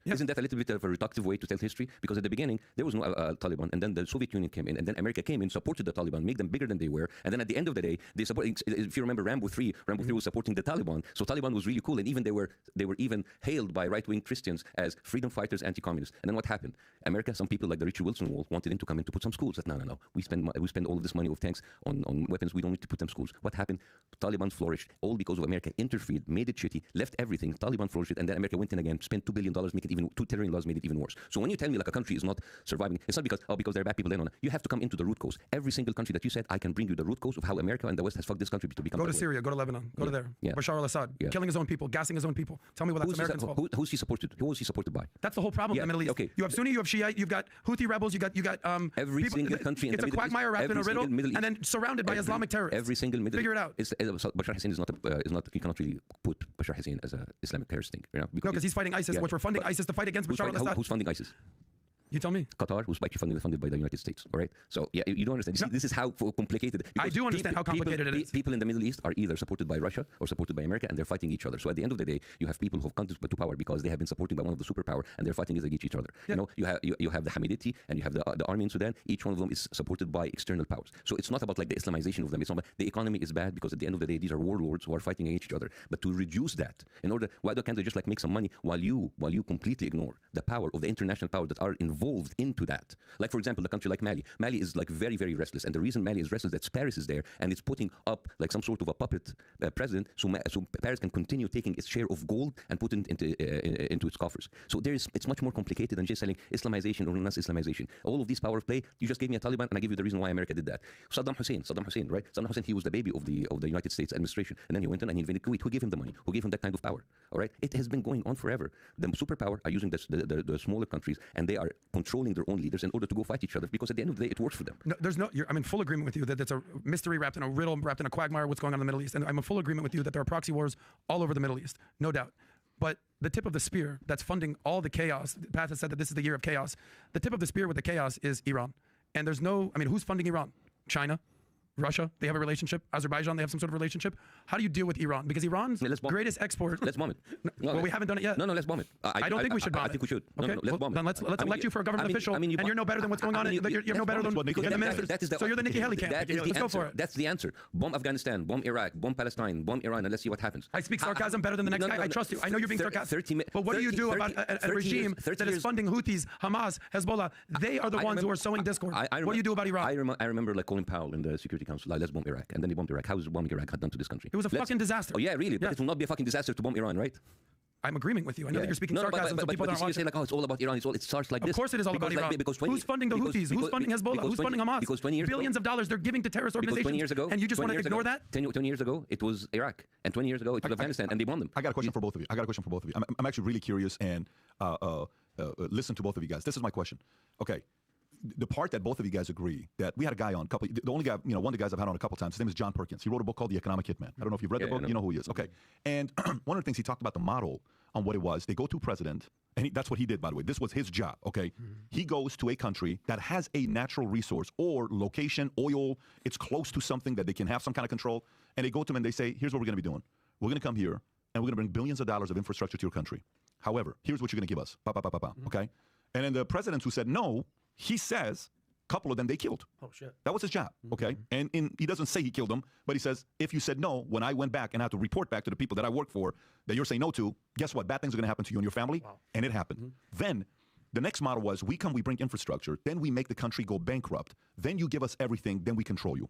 Speaker 3: Yeah. Isn't that a little bit of a reductive way to tell history? Because at the beginning, there was no Taliban, and then the Soviet Union came in, and then America came in, supported the Taliban, made them bigger than they were, and then at the end of the day, they supported. If you remember Rambo 3 was supporting the Taliban, so Taliban was really cool, and even they were even hailed by right-wing Christians as freedom fighters, anti-communists. And then what happened? America, some people like the Richard Wilson Wall wanted him to come in to put some schools. That no. We spend all of this money of tanks on weapons. We don't need to put them schools. What happened? Taliban flourished, all because of America interfered, made it shitty, left everything. Taliban flourished, and then America went in again, spent $2 billion, make it even $2 trillion, made it even worse. So when you tell me like a country is not surviving, it's not because there are bad people there. No. You have to come into the root cause. Every single country that you said, I can bring you the root cause of how America and the West has fucked this country to become.
Speaker 4: Go to Syria, go to Lebanon, go to there.
Speaker 3: Yeah.
Speaker 4: Bashar al-Assad, killing his own people, gassing his own people. Tell me what that's Americans' fault.
Speaker 3: Who's he supported? Who was he supported by?
Speaker 4: That's the whole problem in the Middle East.
Speaker 3: Okay.
Speaker 4: You have Sunni, you have Shia, you've got Houthi rebels, you got
Speaker 3: every
Speaker 4: people,
Speaker 3: single country in the Middle East.
Speaker 4: It's a quagmire wrapped in a riddle, and then surrounded by Islamic terrorists.
Speaker 3: Every single Middle
Speaker 4: Figure it out.
Speaker 3: Bashar Hussein is not. You cannot really put Bashar Hussein as an Islamic terrorist thing.
Speaker 4: Because he's fighting ISIS, which we're funding ISIS to fight against Bashar al-Assad.
Speaker 3: Who's funding ISIS?
Speaker 4: You tell me.
Speaker 3: Qatar, who's by funded by the United States. All right. So yeah, you don't understand. This is how complicated.
Speaker 4: I do understand how complicated it is.
Speaker 3: People in the Middle East are either supported by Russia or supported by America, and they're fighting each other. So at the end of the day, you have people who've come to power because they have been supported by one of the superpower, and they're fighting against each other.
Speaker 4: Yeah.
Speaker 3: You know, you have the Hamiditi and you have the army in Sudan. Each one of them is supported by external powers. So it's not about like the Islamization of them. It's not about, the economy is bad because at the end of the day, these are warlords who are fighting against each other. But to reduce that, in order, why can't they just like make some money while you completely ignore the power of the international powers that are involved into that? Like, for example, a country like Mali. Mali is like very, very restless. And the reason Mali is restless is that Paris is there and it's putting up like some sort of a puppet president so Paris can continue taking its share of gold and put it into its coffers. So it's much more complicated than just selling Islamization or non-Islamization. All of these power of play, you just gave me a Taliban and I give you the reason why America did that. Saddam Hussein, right? Saddam Hussein, he was the baby of the United States administration. And then he went in and he invaded Kuwait. Who gave him the money? Who gave him that kind of power? All right? It has been going on forever. The superpower are using the smaller countries and they are controlling their own leaders in order to go fight each other because at the end of the day, it works for them.
Speaker 4: No, I'm in full agreement with you that it's a mystery wrapped in a riddle, wrapped in a quagmire, what's going on in the Middle East. And I'm in full agreement with you that there are proxy wars all over the Middle East, no doubt. But the tip of the spear that's funding all the chaos, Pat has said that this is the year of chaos. The tip of the spear with the chaos is Iran. And who's funding Iran? China? Russia, they have a relationship. Azerbaijan, they have some sort of relationship. How do you deal with Iran? Because Iran's greatest export.
Speaker 3: Let's bomb it.
Speaker 4: Well, we haven't done it yet.
Speaker 3: No, let's bomb it.
Speaker 4: I don't think we should bomb it.
Speaker 3: I think we should.
Speaker 4: Okay,
Speaker 3: No, let's bomb it.
Speaker 4: Then let's elect you for a government official, and you're no better than what's going on. You're no better than the ministers. So you're the Nikki Haley camp. Let's go for it.
Speaker 3: That's the answer. Bomb Afghanistan, bomb Iraq, bomb Palestine, bomb Iran, and let's see what happens.
Speaker 4: I speak sarcasm better than the next guy. I trust you. I know you're being sarcastic. But what do you do about a regime that is funding Houthis, Hamas, Hezbollah? They are the ones who are sowing discord. What do you do about Iran?
Speaker 3: I remember like Colin Powell in the Security Council. Let's bomb Iraq, and then they bombed Iraq. How is bombing Iraq had done to this country?
Speaker 4: It was a fucking disaster.
Speaker 3: Oh yeah, really? But it will not be a fucking disaster to bomb Iran, right?
Speaker 4: I'm agreeing with you. I know that you're speaking sarcasm, so people don't watch
Speaker 3: it. Like, oh, it's all about Iran. It starts like
Speaker 4: this.
Speaker 3: Of
Speaker 4: course it is all about Iran. Who's funding the Houthis? Who's funding Hezbollah? Who's funding Hamas?
Speaker 3: Because 20 years
Speaker 4: Billions of dollars they're giving to terrorist organizations.
Speaker 3: 20 years ago,
Speaker 4: and you just want to ignore that?
Speaker 3: 20 years ago, it was Iraq. And 20 years ago, it was Afghanistan, and they bombed them.
Speaker 2: I got a question for both of you. I'm actually really curious and listen to both of you guys. This is my question. Okay. The part that both of you guys agree that we had a guy on the only guy, one of the guys I've had on a couple times, his name is John Perkins. He wrote a book called The Economic Hitman. I don't know if you've read the book. You know who he is. Okay. And one of the things he talked about the model on what it was, they go to president, and that's what he did, by the way. This was his job, okay? He goes to a country that has a natural resource or location, oil, it's close to something that they can have some kind of control, and they go to him and they say, here's what we're going to be doing. We're going to come here, and we're going to bring billions of dollars of infrastructure to your country. However, here's what you're going to give us, okay? And then the presidents who said no, he says, couple of them they killed.
Speaker 4: Oh, shit.
Speaker 2: That was his job, okay? And he doesn't say he killed them, but he says, if you said no, when I went back and had to report back to the people that I work for that you're saying no to, guess what? Bad things are going to happen to you and your family. Wow. And it happened. Then the next model was, we bring infrastructure, then we make the country go bankrupt, then you give us everything, then we control you.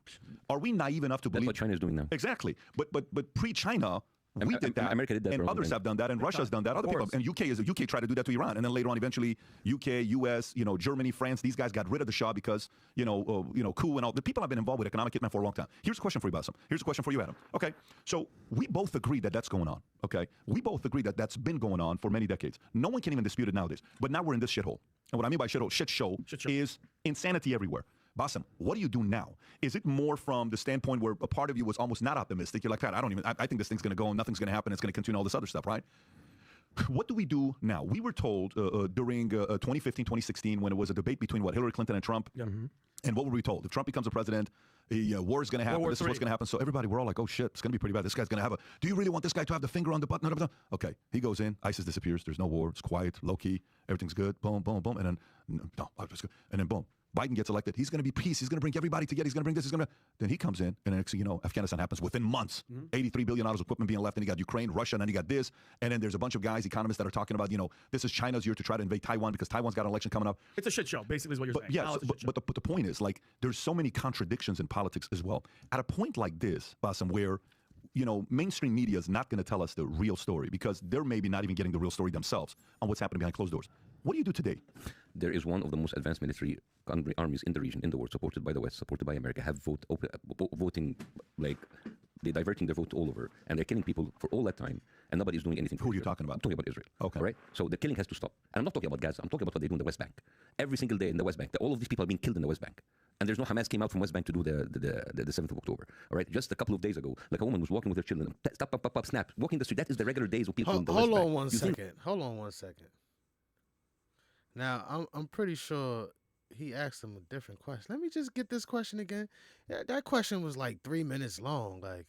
Speaker 2: Are we naive enough to believe?
Speaker 3: That's what China's doing now.
Speaker 2: Exactly. But pre-China, we did that,
Speaker 3: America did that,
Speaker 2: and others have done that, and Russia's done that. Other people, and UK tried to do that to Iran, and then later on, eventually, UK, US, Germany, France, these guys got rid of the Shah because coup and all. The people have been involved with economic hitman for a long time. Here's a question for you, Bassem. Here's a question for you, Adam. Okay, so we both agree that that's going on. Okay, we both agree that that's been going on for many decades. No one can even dispute it nowadays. But now we're in this shithole, and what I mean by shithole, shit show is insanity everywhere. Bassem, what do you do now? Is it more from the standpoint where a part of you was almost not optimistic? You're like, Pat, I think this thing's going to go and nothing's going to happen. It's going to continue all this other stuff, right? What do we do now? We were told during 2015, 2016, when it was a debate between Hillary Clinton and Trump. Yeah. And what were we told? If Trump becomes a president, war is going to happen. This is what's going to happen. So everybody, we're all like, oh shit, it's going to be pretty bad. This guy's going to have do you really want this guy to have the finger on the button? Okay, he goes in, ISIS disappears. There's no war. It's quiet, low key. Everything's good. Boom, boom, boom. And then, and then boom. Biden gets elected. He's going to be peace. He's going to bring everybody together. He's going to bring this. Then he comes in, and next thing you know, Afghanistan happens within months. $83 billion of equipment being left, and you got Ukraine, Russia, and then you got this. And then there's a bunch of guys, economists, that are talking about, this is China's year to try to invade Taiwan because Taiwan's got an election coming up.
Speaker 5: It's a shit show, basically, is what you're saying.
Speaker 2: Yes, but the point is, like, there's so many contradictions in politics as well. At a point like this, Bassem, where mainstream media is not going to tell us the real story because they're maybe not even getting the real story themselves on what's happening behind closed doors. What do you do today?
Speaker 3: There is one of the most advanced military armies in the region, in the world, supported by the West, supported by America, have voting, like, they're diverting their vote all over, and they're killing people for all that time, and nobody's doing anything.
Speaker 2: Who are you talking about?
Speaker 3: I'm talking about Israel.
Speaker 2: Okay.
Speaker 3: All right? So the killing has to stop. And I'm not talking about Gaza. I'm talking about what they do in the West Bank. Every single day in the West Bank, all of these people are being killed in the West Bank. And there's no Hamas came out from West Bank to do the 7th of October. All right? Just a couple of days ago, like a woman was walking with her children, snap, walking the street. That is the regular days of people in the West Bank.
Speaker 1: Hold on one second. Now I'm pretty sure he asked him a different question. Let me just get this question again. Yeah, that question was like 3 minutes long. Like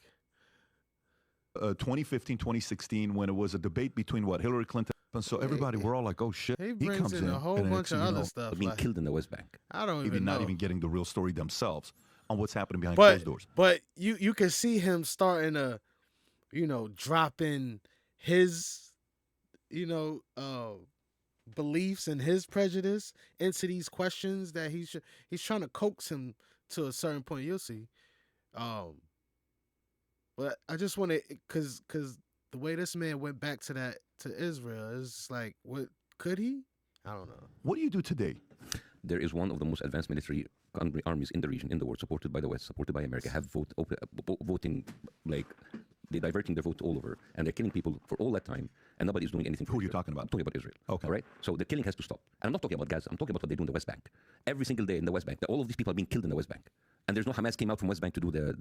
Speaker 2: 2015, 2016, when it was a debate between what Hillary Clinton. And so everybody, we're all like, oh shit.
Speaker 1: he
Speaker 2: He
Speaker 1: brings
Speaker 2: comes
Speaker 1: in a whole
Speaker 2: and
Speaker 1: bunch of
Speaker 2: you
Speaker 1: other
Speaker 2: know,
Speaker 1: stuff.
Speaker 3: being
Speaker 1: Like,
Speaker 3: killed in the West Bank.
Speaker 1: I don't
Speaker 2: maybe
Speaker 1: even
Speaker 2: not
Speaker 1: know.
Speaker 2: even getting the real story themselves on what's happening behind
Speaker 1: but
Speaker 2: closed doors.
Speaker 1: but you can see him starting to, drop in his, you know, beliefs and his prejudice into these questions that he's trying to coax him to a certain point. You'll see. But I just want to, cause the way this man went back to Israel is just like, what could he? I don't know.
Speaker 2: What do you do today?
Speaker 3: There is one of the most advanced military armies in the region, in the world, supported by the West, supported by America, have voting, like, they're diverting their vote all over, and they're killing people for all that time, and nobody's doing anything.
Speaker 2: Who are you talking about?
Speaker 3: I'm talking about Israel.
Speaker 2: Okay.
Speaker 3: All right? So the killing has to stop. And I'm not talking about Gaza. I'm talking about what they do in the West Bank. Every single day in the West Bank, all of these people are being killed in the West Bank. And there's no Hamas came out from West Bank to do the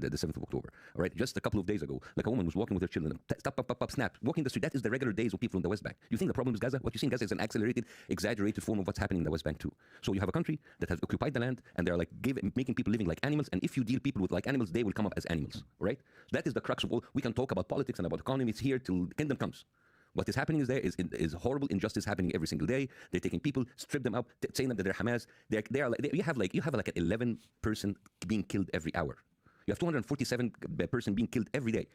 Speaker 3: 7th of October. All right? Just a couple of days ago, like a woman was walking with her children, stop, snap, walking the street. That is the regular days of people in the West Bank. You think the problem is Gaza? What you see in Gaza is an accelerated, exaggerated form of what's happening in the West Bank too. So you have a country that has occupied the land, and they're like making people living like animals. And if you deal people with like animals, they will come up as animals. Right? That is the crux of all. We can talk about politics and about economy. It's here till the kingdom comes. What is happening is horrible injustice happening every single day. They're taking people, strip them up, saying that they're Hamas. You have like an 11 person being killed every hour. You have 247 person being killed every day.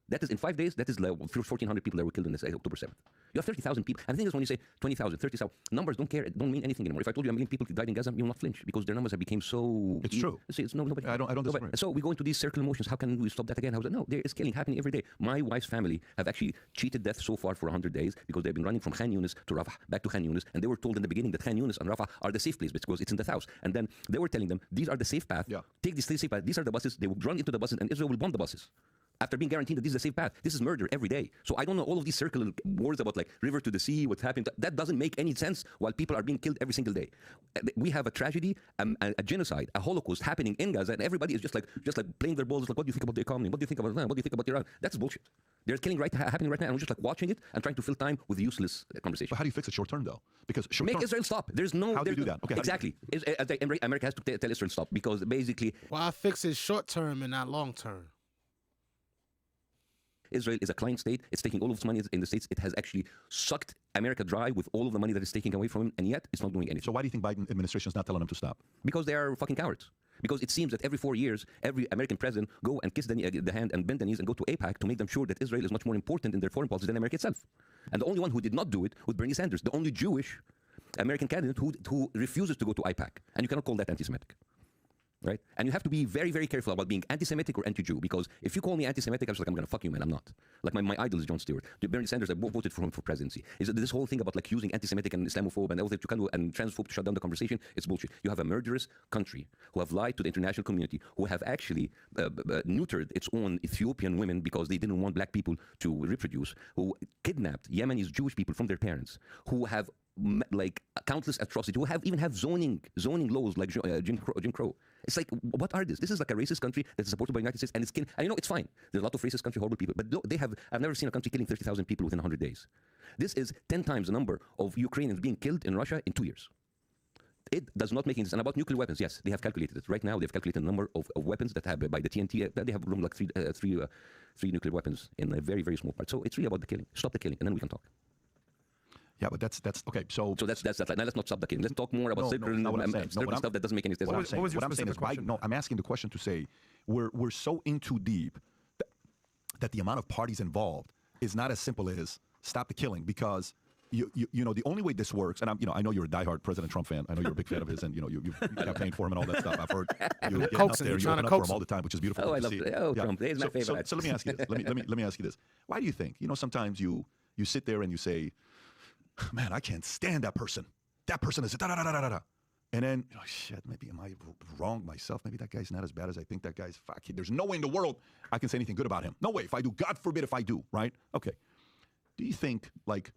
Speaker 3: That is in 5 days. That is like 1,400 people that were killed on this October 7th. You have 30,000 people. And the thing is, when you say 20,000, 30,000, numbers don't mean anything anymore. If I told you a million people died in Gaza, you will not flinch because their numbers have become so.
Speaker 2: It's true.
Speaker 3: See, it's nobody.
Speaker 2: I don't disagree.
Speaker 3: So we go into these circular motions. How can we stop that again? No, there is killing happening every day. My wife's family have actually cheated death so far for 100 days because they've been running from Khan Yunis to Rafah, back to Khan Yunis, and they were told in the beginning that Khan Yunis and Rafah are the safe place because it's in the south. And then they were telling them these are the safe path.
Speaker 2: Yeah.
Speaker 3: Take this safe path. These are the buses. They will run into the buses, and Israel will bomb the buses. After being guaranteed that this is a safe path. This is murder every day. So I don't know all of these circular wars about like river to the sea, what's happening. That doesn't make any sense while people are being killed every single day. We have a tragedy, a genocide, a Holocaust happening in Gaza, and everybody is just like playing their balls. Like, what do you think about the economy? What do you think about Iran? What do you think about Iran? That's bullshit. There's killing happening right now, and we're just like watching it and trying to fill time with useless conversation.
Speaker 2: But how do you fix it short term though? Because short
Speaker 3: Make
Speaker 2: term,
Speaker 3: Israel stop. There's no.
Speaker 2: How do you do that? Okay,
Speaker 3: exactly. America has to tell Israel stop because basically
Speaker 1: Well, I fix it short term and not long term.
Speaker 3: Israel is a client state. It's taking all of its money in the States. It has actually sucked America dry with all of the money that it's taking away from him, and yet it's not doing anything.
Speaker 2: So why do you think Biden administration is not telling them to stop?
Speaker 3: Because they are fucking cowards. Because it seems that every 4 years, every American president go and kiss the hand and bend the knees and go to AIPAC to make them sure that Israel is much more important in their foreign policy than America itself. And the only one who did not do it was Bernie Sanders, the only Jewish American candidate who refuses to go to AIPAC. And you cannot call that anti-Semitic. Right? And you have to be very, very careful about being anti-Semitic or anti-Jew, because if you call me anti-Semitic, I'm just like, I'm going to fuck you, man. I'm not. Like my idol is Jon Stewart. Bernie Sanders, I voted for him for presidency. Is this whole thing about like using anti-Semitic and Islamophobe and all that you can do and transphobe to shut down the conversation? It's bullshit. You have a murderous country who have lied to the international community, who have actually neutered its own Ethiopian women because they didn't want black people to reproduce, who kidnapped Yemenis Jewish people from their parents, who have like countless atrocities, who even have zoning laws like Jim Crow. It's like, what are this? This is like a racist country that's supported by the United States, and it's killing. And it's fine. There's a lot of racist country, horrible people, but I've never seen a country killing 30,000 people within 100 days. This is 10 times the number of Ukrainians being killed in Russia in 2 years. It does not make any sense. And about nuclear weapons, yes, they have calculated it. Right now, they've calculated the number of weapons that have, by the TNT, they have room like three nuclear weapons in a very, very small part. So it's really about the killing. Stop the killing, and then we can talk.
Speaker 2: Yeah, but that's okay. So
Speaker 3: that's that. Now let's not stop the killing. Let's talk more about circular stuff that doesn't make any sense.
Speaker 2: What I'm
Speaker 4: What was your
Speaker 2: saying is,
Speaker 4: specific question?
Speaker 2: no, I'm asking the question to say we're so in too deep that the amount of parties involved is not as simple as stop the killing, because you know the only way this works, and I know you're a diehard President Trump fan. I know you're a big fan of his, and you campaigned for him and all that stuff. I've heard you getting up there, you open up for him all the time, which is beautiful.
Speaker 3: Oh, I
Speaker 2: to
Speaker 3: love
Speaker 2: see.
Speaker 3: it. Oh, Trump, he's my favorite.
Speaker 2: So let me ask you this. Let me ask you this. Why do you think sometimes you sit there and you say, man, I can't stand that person. That person is da da da da da da. And then, shit, maybe am I wrong myself? Maybe that guy's not as bad as I think that guy's. Fuck, there's no way in the world I can say anything good about him. No way. If I do, God forbid if I do, right? Okay. Do you think, like,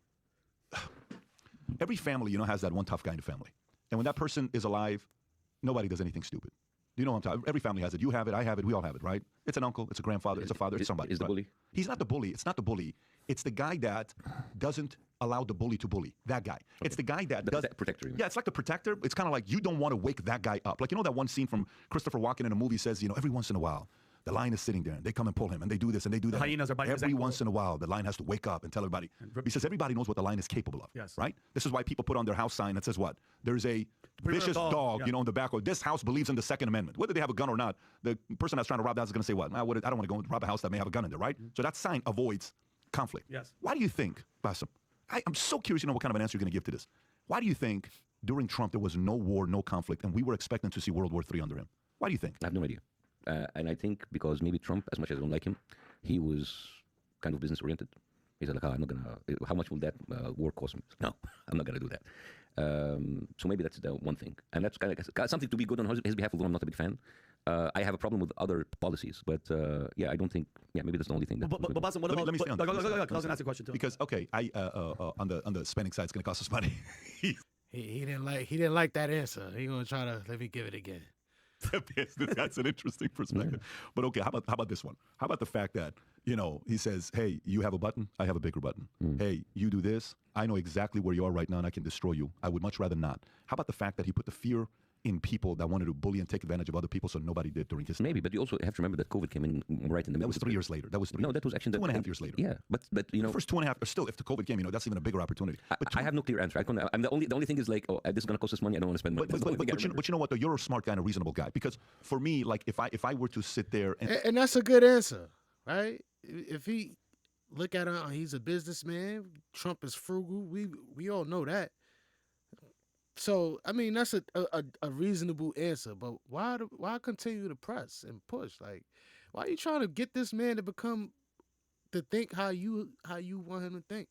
Speaker 2: every family, has that one tough guy in the family. And when that person is alive, nobody does anything stupid. Do you know what I'm talking? Every family has it. You have it, I have it, we all have it, right? It's an uncle, it's a grandfather, it's a father, it's somebody.
Speaker 3: Is the bully?
Speaker 2: He's not the bully. It's not the bully. It's the guy that doesn't allowed the bully to bully. That guy. It's the guy that does
Speaker 3: protector.
Speaker 2: Yeah, it's like the protector. It's kind of like you don't want to wake that guy up. Like, you know that one scene from Christopher Walken in a movie says, you know, every once in a while, the lion is sitting there, and they come and pull him, and they do this, and they do that.
Speaker 5: The hyenas are biting his
Speaker 2: Every
Speaker 5: ankle.
Speaker 2: once in a while, the lion has to wake up and tell everybody. He says everybody knows what the lion is capable of,
Speaker 5: Yes.
Speaker 2: right? This is why people put on their house sign that says what? There's a vicious dog,
Speaker 5: yeah.
Speaker 2: you know, in the back. Or this house believes in the Second Amendment. Whether they have a gun or not, the person that's trying to rob that house is going to say what? I don't want to go and rob a house that may have a gun in there, right? So that sign avoids conflict.
Speaker 5: Yes.
Speaker 2: Why do you think, Bassem? I'm so curious to know what kind of an answer you're going to give to this. Why do you think during Trump there was no war, no conflict, and we were expecting to see World War III under him? Why do you think?
Speaker 3: I have no idea. And I think because maybe Trump, as much as I don't like him, he was kind of business oriented. He said, like, I'm not going to, how much will that war cost me? No, I'm not going to do that. So maybe that's the one thing. And that's kind of something to be good on his behalf, although I'm not a big fan. I have a problem with other policies. But yeah, I don't think, maybe that's the only thing. That
Speaker 5: But Bassem, what about?
Speaker 2: Let me stay on
Speaker 5: Go,
Speaker 2: this.
Speaker 5: go, go, go, go, 'cause I was going to ask a question too.
Speaker 2: Because, okay, on the spending side, it's going to cost us money.
Speaker 1: He didn't like that answer. He gonna try to let me give it again.
Speaker 2: That's an interesting perspective. But okay, how about this one? How about the fact that, you know, he says, hey, you have a button, I have a bigger button. Hey, you do this, I know exactly where you are right now and I can destroy you. I would much rather not. How about the fact that he put the fear in people that wanted to bully and take advantage of other people, so nobody did during his time?
Speaker 3: Maybe, but you also have to remember that COVID came in right in the middle.
Speaker 2: That was 3 years later. That was
Speaker 3: No, that was actually
Speaker 2: 2.5 years later.
Speaker 3: Yeah, but you know,
Speaker 2: The first 2.5, or still, if the COVID came, you know, that's even a bigger opportunity. But
Speaker 3: I have no clear answer. I'm the only thing is like, oh, this is going to cost us money. I don't want to spend money. That's the only thing I remember.
Speaker 2: but you know what, though? You're a smart guy and a reasonable guy. Because for me, like, if I were to sit there
Speaker 1: And that's a good answer, right? If he look at it, he's a businessman. Trump is frugal. We all know that. So I mean, that's a reasonable answer. But why continue to press and push? Like, why are you trying to get this man to think how you want him to think?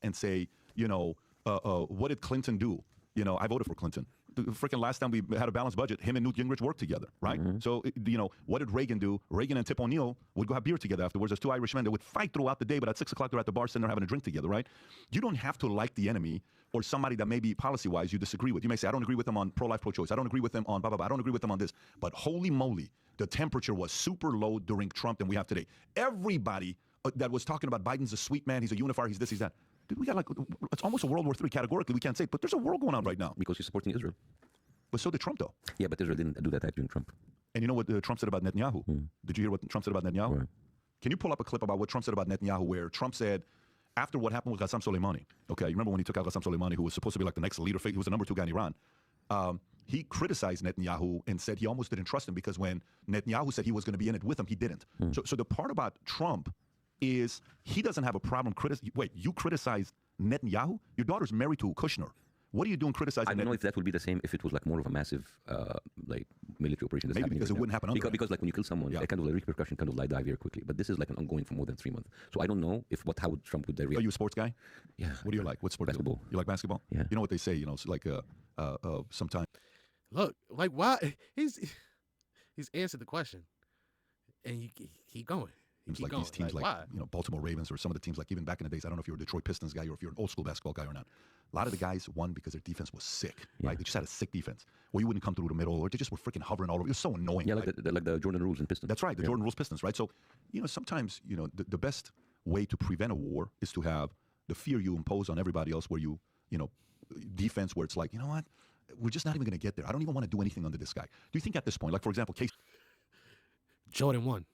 Speaker 2: and say, you know, what did Clinton do? You know, I voted for Clinton. The freaking last time we had a balanced budget, him and Newt Gingrich worked together, right? So, you know, what did Reagan do? Reagan and Tip O'Neill would go have beer together afterwards. There's two Irishmen that would fight throughout the day, but at 6 o'clock they're at the bar sitting there having a drink together, right? You don't have to like the enemy or somebody that maybe policy-wise you disagree with. You may say, I don't agree with them on pro-life, pro-choice. I don't agree with them on blah, blah, blah. I don't agree with them on this. But holy moly, the temperature was super low during Trump than we have today. Everybody that was talking about Biden's a sweet man, he's a unifier, he's this, he's that. Dude, we got like, it's almost a World War III categorically. We can't say it, but there's a war going on right now.
Speaker 3: Because he's supporting Israel.
Speaker 2: But so did Trump, though.
Speaker 3: Yeah, but Israel didn't do that act during Trump.
Speaker 2: And you know what Trump said about Netanyahu? Did you hear what Trump said about Netanyahu?
Speaker 3: Right.
Speaker 2: Can you pull up a clip about what Trump said about Netanyahu, where Trump said, after what happened with Qassem Soleimani, okay, you remember when he took out Qassem Soleimani, who was supposed to be like the next leader, he was the number 2 guy in Iran. He criticized Netanyahu and said he almost didn't trust him because when Netanyahu said he was going to be in it with him, he didn't. So the part about Trump is he doesn't have a problem Wait, you criticize Netanyahu? Your daughter's married to Kushner. What are you doing criticizing?
Speaker 3: I don't know if that would be the same if it was like more of a massive like military operation. That's
Speaker 2: Maybe
Speaker 3: happening
Speaker 2: because
Speaker 3: right
Speaker 2: it wouldn't
Speaker 3: now.
Speaker 2: happen under him.
Speaker 3: Because like when you kill someone, a kind of like repercussion kind of die very quickly. But this is like an ongoing for more than 3 months. So I don't know if how Trump would react.
Speaker 2: Are you a sports guy?
Speaker 3: Yeah.
Speaker 2: What do you like? What sport?
Speaker 3: Basketball.
Speaker 2: Do you like basketball?
Speaker 3: Yeah.
Speaker 2: You know what they say? You know, it's like sometimes.
Speaker 1: Look, like why he's answered the question, and you keep going.
Speaker 2: Seems
Speaker 1: Keep
Speaker 2: like
Speaker 1: going.
Speaker 2: these teams
Speaker 1: Like,
Speaker 2: like
Speaker 1: why?
Speaker 2: you know, Baltimore Ravens or some of the teams like even back in the days, I don't know if you're a Detroit Pistons guy or if you're an old school basketball guy or not. A lot of the guys won because their defense was sick, right? They just had a sick defense. Or you wouldn't come through the middle, or they just were freaking hovering all over. It was so annoying.
Speaker 3: Yeah,
Speaker 2: right?
Speaker 3: like the Jordan Rules and Pistons.
Speaker 2: That's right, the Jordan Rules Pistons, right? So, you know, sometimes, you know, the best way to prevent a war is to have the fear you impose on everybody else where you know, defense where it's like, you know what? We're just not even going to get there. I don't even want to do anything under this guy. Do you think at this point, like, for example, case
Speaker 1: Jordan won.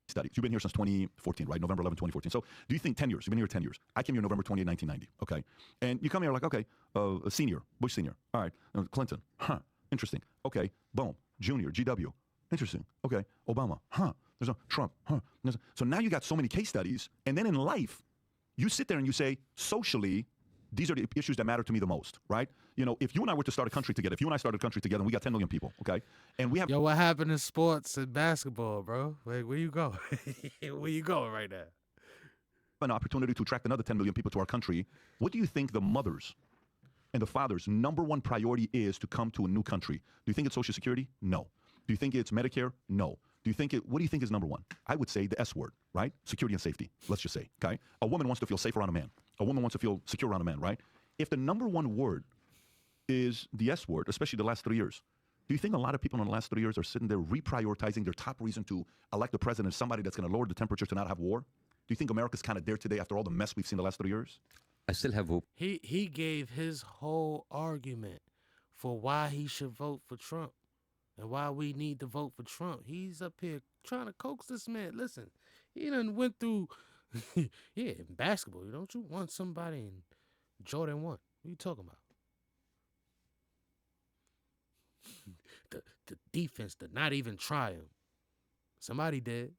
Speaker 2: studies. You've been here since 2014, right? November 11, 2014. So do you think 10 years? You've been here 10 years. I came here November 28, 1990, okay? And you come here like, okay, a senior, Bush senior. All right, Clinton, huh, interesting. Okay, boom, junior, GW, interesting. Okay, Obama, huh, there's no Trump, huh. So now you got so many case studies, and then in life, you sit there and you say, socially, these are the issues that matter to me the most, right? You know, if you and I were to start a country together, if you and I started a country together and we got 10 million people, okay? And we have
Speaker 1: Yo, what happened in sports and basketball, bro? Where you go? Where you going right now?
Speaker 2: an opportunity to attract another 10 million people to our country, what do you think the mothers and the fathers' number one priority is to come to a new country? Do you think it's Social Security? No. Do you think it's Medicare? No. What do you think is number one? I would say the S word, right? Security and safety, let's just say, okay? A woman wants to feel safe around a man. A woman wants to feel secure around a man, right? If the number one word is the S word, especially the last 3 years, do you think a lot of people in the last 3 years are sitting there reprioritizing their top reason to elect a president as somebody that's going to lower the temperature to not have war? Do you think America's kind of there today after all the mess we've seen the last 3 years?
Speaker 3: I still have hope.
Speaker 1: He gave his whole argument for why he should vote for Trump and why we need to vote for Trump. He's up here trying to coax this man. Listen, he done went through, yeah, in basketball. Don't you want somebody in Jordan 1? What are you talking about? The defense did not even try him. Somebody did.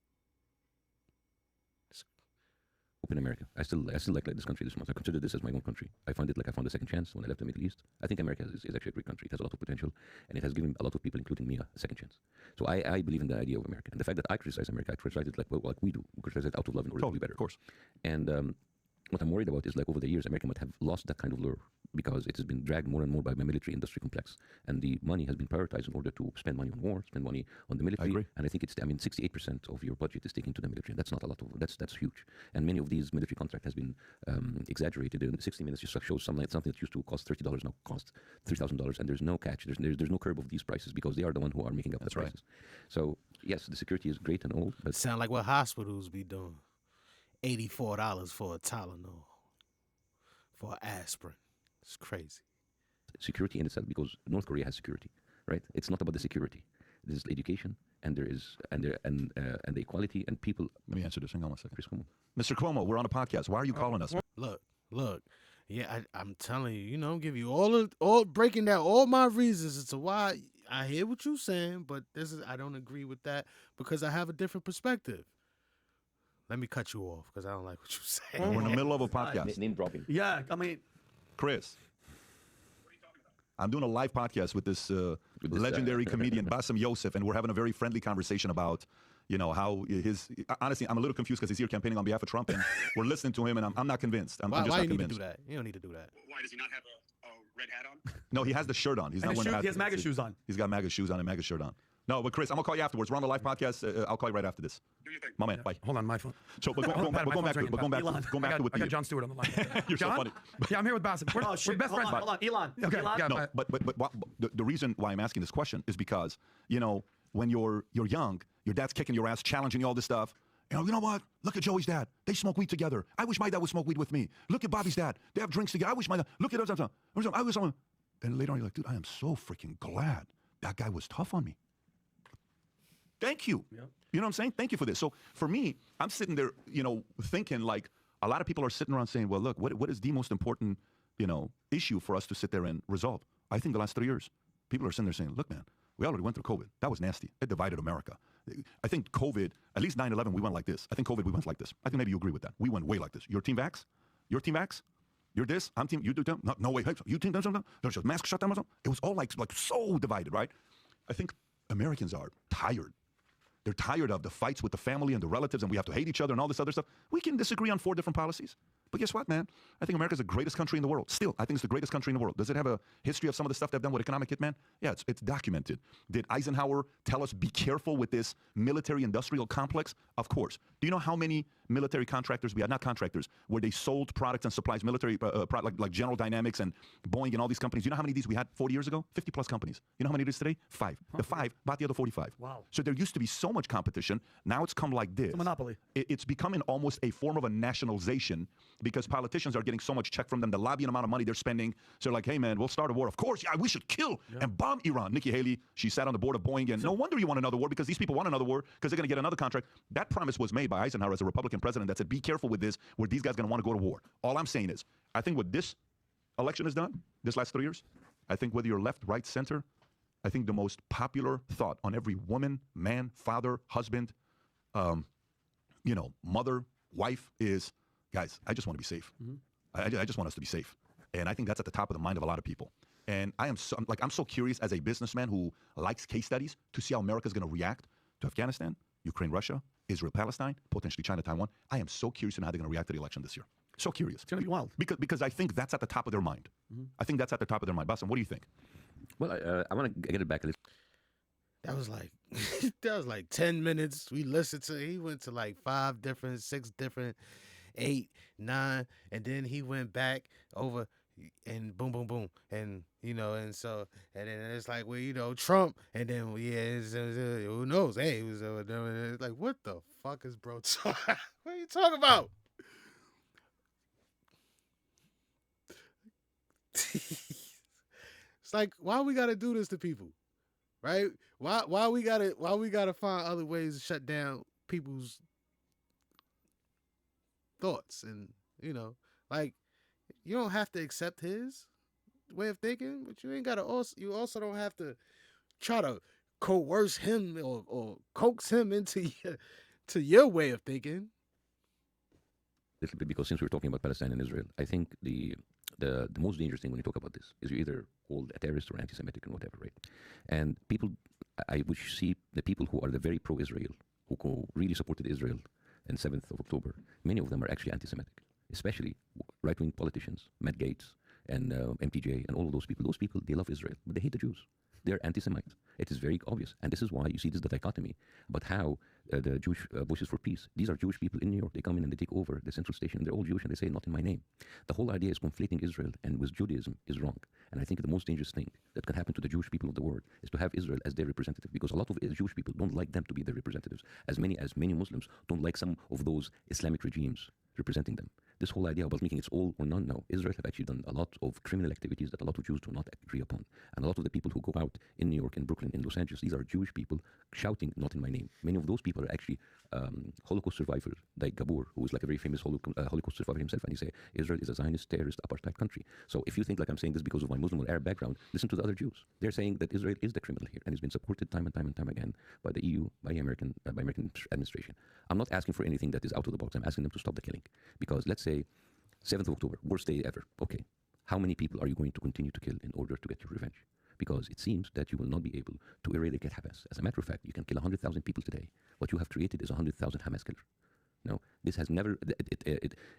Speaker 3: Hope in America. I still like this country this much. I consider this as my own country. I find it like I found a second chance when I left the Middle East. I think America is actually a great country. It has a lot of potential, and it has given a lot of people, including me, a second chance. So I believe in the idea of America. And the fact that I criticize America, I criticize it like we do. We criticize it out of love in order to be better.
Speaker 2: Of course.
Speaker 3: And what I'm worried about is like over the years, America might have lost that kind of lure because it has been dragged more and more by the military industry complex. And the money has been prioritized in order to spend money on war, spend money on the military.
Speaker 2: I agree.
Speaker 3: And I think 68% of your budget is taken to the military. That's not a lot of, that's huge. And many of these military contracts has been exaggerated. In 60 Minutes just shows something that used to cost $30 now costs $3,000. And there's no catch. There's no curb of these prices because they are the one who are making up the prices. So yes, the security is great and all, but
Speaker 1: Sound like what hospitals be doing. $84 for a Tylenol, for an aspirin. It's crazy.
Speaker 3: security in itself, because North Korea has security, right? It's not about the security. There's education, and there is and the equality, and people.
Speaker 2: Let me answer this. Hang on one second. Mr. Cuomo, we're on a podcast. Why are you calling us?
Speaker 1: Look. Yeah, I'm telling you, give you all breaking down all my reasons as to why I hear what you're saying, but I don't agree with that because I have a different perspective. Let me cut you off because I don't like what you're saying.
Speaker 2: We're in the middle of a podcast.
Speaker 3: Name dropping.
Speaker 5: Yeah, I mean,
Speaker 2: Chris, I'm doing a live podcast with this legendary comedian, Bassem Youssef, and we're having a very friendly conversation about, how honestly, I'm a little confused because he's here campaigning on behalf of Trump, and we're listening to him, and I'm not convinced. I'm just
Speaker 1: why
Speaker 2: not
Speaker 1: you need to
Speaker 2: convinced.
Speaker 1: do that? You don't need to do that.
Speaker 6: Why does he not have a red hat on?
Speaker 2: No, he has the shirt on. He's
Speaker 5: And
Speaker 2: not
Speaker 5: his
Speaker 2: wearing
Speaker 5: shoes-
Speaker 2: a hat.
Speaker 5: he has MAGA shoes on.
Speaker 2: He's got MAGA shoes on and MAGA shirt on. No, but Chris, I'm going to call you afterwards. We're on the live podcast. I'll call you right after this.
Speaker 6: Do you think?
Speaker 2: My man, bye.
Speaker 4: Hold on, my phone.
Speaker 2: So, but
Speaker 4: Pat,
Speaker 2: going
Speaker 4: my
Speaker 2: back
Speaker 4: phone's
Speaker 2: to
Speaker 4: ringing.
Speaker 2: going back
Speaker 5: Elon.
Speaker 2: to
Speaker 4: I
Speaker 2: with
Speaker 4: got
Speaker 2: the.
Speaker 4: John Stewart on the line.
Speaker 2: You're
Speaker 4: John?
Speaker 2: so funny.
Speaker 4: Yeah, I'm here with Bassem. We're best friends.
Speaker 5: Hold on, Elon.
Speaker 4: Okay,
Speaker 5: Elon.
Speaker 4: yeah,
Speaker 2: No, but the reason why I'm asking this question is because when you're young, your dad's kicking your ass, challenging you all this stuff. You know what? Look at Joey's dad. They smoke weed together. I wish my dad would smoke weed with me. Look at Bobby's dad. They have drinks together. I wish my dad. Look at us. I wish someone. And later on, you're like, dude, I am so freaking glad that guy was tough on me. Thank you.
Speaker 5: Yep.
Speaker 2: You know what I'm saying? Thank you for this. So for me, I'm sitting there, thinking like a lot of people are sitting around saying, well, look, what is the most important, issue for us to sit there and resolve? I think the last 3 years, people are sitting there saying, look, man, we already went through COVID. That was nasty. It divided America. I think COVID, at least 9/11, we went like this. I think COVID, we went like this. I think maybe you agree with that. We went way like this. Your team vax? Your team vax? You're this? I'm team, you do them? No way. Hey, you team them something? There's a mask shutdown or something? It was all like so divided, right? I think Americans are tired. They're tired of the fights with the family and the relatives, and we have to hate each other and all this other stuff. We can disagree on 4 different policies. But guess what, man? I think America's the greatest country in the world. Still, I think it's the greatest country in the world. Does it have a history of some of the stuff they've done with economic hitman? Yeah, it's documented. Did Eisenhower tell us be careful with this military-industrial complex? Of course. Do you know how many military contractors we had? Not contractors, where they sold products and supplies, military like General Dynamics and Boeing and all these companies. You know how many of these we had 40 years ago? 50-plus companies. You know how many it is today? 5. The 5 bought the other 45.
Speaker 5: Wow.
Speaker 2: So there used to be so much competition. Now it's come like this.
Speaker 5: It's a monopoly.
Speaker 2: It's becoming almost a form of a nationalization because politicians are getting so much check from them, the lobbying amount of money they're spending. So they're like, hey, man, we'll start a war. Of course, yeah, we should kill and bomb Iran. Nikki Haley, she sat on the board of Boeing, and no wonder you want another war because these people want another war because they're going to get another contract. That promise was made by Eisenhower as a Republican president that said, be careful with this, where these guys are going to want to go to war. All I'm saying is, I think what this election has done, this last 3 years, I think whether you're left, right, center, I think the most popular thought on every woman, man, father, husband, mother, wife is, guys, I just want to be safe. I just want us to be safe. And I think that's at the top of the mind of a lot of people. And I'm so curious as a businessman who likes case studies to see how America's going to react to Afghanistan, Ukraine, Russia, Israel, Palestine, potentially China, Taiwan. I am so curious in how they're going to react to the election this year. So curious.
Speaker 5: It's going to be wild.
Speaker 2: Because I think that's at the top of their mind. I think that's at the top of their mind. Bassem, what do you think?
Speaker 3: Well, I want to get it back a little.
Speaker 1: That was like 10 minutes. We listened to. He went to like 5 different, 6 different, 8, 9, and then he went back over. and boom, boom, boom, and and so, and then it's like, well, Trump, and then who knows? Hey, it's like, what the fuck is bro talking? What are you talking about? It's like, why we gotta do this to people, right? Why we gotta find other ways to shut down people's thoughts, and like, you don't have to accept his way of thinking, but you also don't have to try to coerce him or coax him into your way of thinking.
Speaker 3: Little bit, because since we're talking about Palestine and Israel, I think the most dangerous thing when you talk about this is you either called a terrorist or anti-Semitic and whatever, right? And people, I would see the people who are the very pro-Israel, who really supported Israel on 7th of October, many of them are actually anti-Semitic, especially right-wing politicians, Matt Gaetz and MTJ and all of those people. Those people, they love Israel, but they hate the Jews. They're anti-Semites. It is very obvious. And this is why you see this dichotomy about how the Jewish Voices for Peace, these are Jewish people in New York. They come in and they take over the central station. They're all Jewish and they say, not in my name. The whole idea is conflating Israel and with Judaism is wrong. And I think the most dangerous thing that can happen to the Jewish people of the world is to have Israel as their representative, because a lot of Jewish people don't like them to be their representatives, as many Muslims don't like some of those Islamic regimes representing them. This whole idea about making it's all or none now, Israel have actually done a lot of criminal activities that a lot of Jews do not agree upon. And a lot of the people who go out in New York, in Brooklyn, in Los Angeles, these are Jewish people shouting, not in my name. Many of those people are actually Holocaust survivors, like Gabor, who is like a very famous Holocaust survivor himself, and he say Israel is a Zionist, terrorist, apartheid country. So if you think like I'm saying this because of my Muslim or Arab background, listen to the other Jews. They're saying that Israel is the criminal here, and it's been supported time and time and time again by the EU, by American administration. I'm not asking for anything that is out of the box. I'm asking them to stop the killing, because let's say 7th of October, worst day ever. Okay, how many people are you going to continue to kill in order to get your revenge? Because it seems that you will not be able to eradicate Hamas. As a matter of fact, you can kill 100,000 people today. What you have created is 100,000 Hamas killers. No, this has never,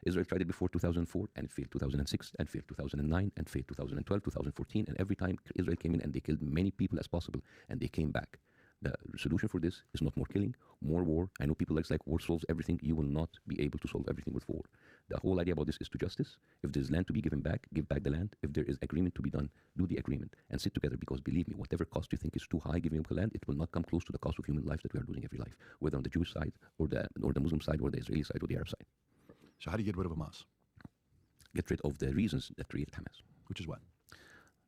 Speaker 3: Israel tried it before 2004 and it failed 2006 and failed 2009 and failed 2012, 2014, and every time Israel came in and they killed many people as possible and they came back. The solution for this is not more killing, more war. I know people like war solves everything. You will not be able to solve everything with war. The whole idea about this is to justice. If there's land to be given back, give back the land. If there is agreement to be done, do the agreement and sit together, because believe me, whatever cost you think is too high giving up the land, it will not come close to the cost of human life that we are losing every life, whether on the Jewish side or the Muslim side or the Israeli side or the Arab side.
Speaker 2: So how do you get rid of Hamas?
Speaker 3: Get rid of the reasons that created Hamas.
Speaker 2: Which is what?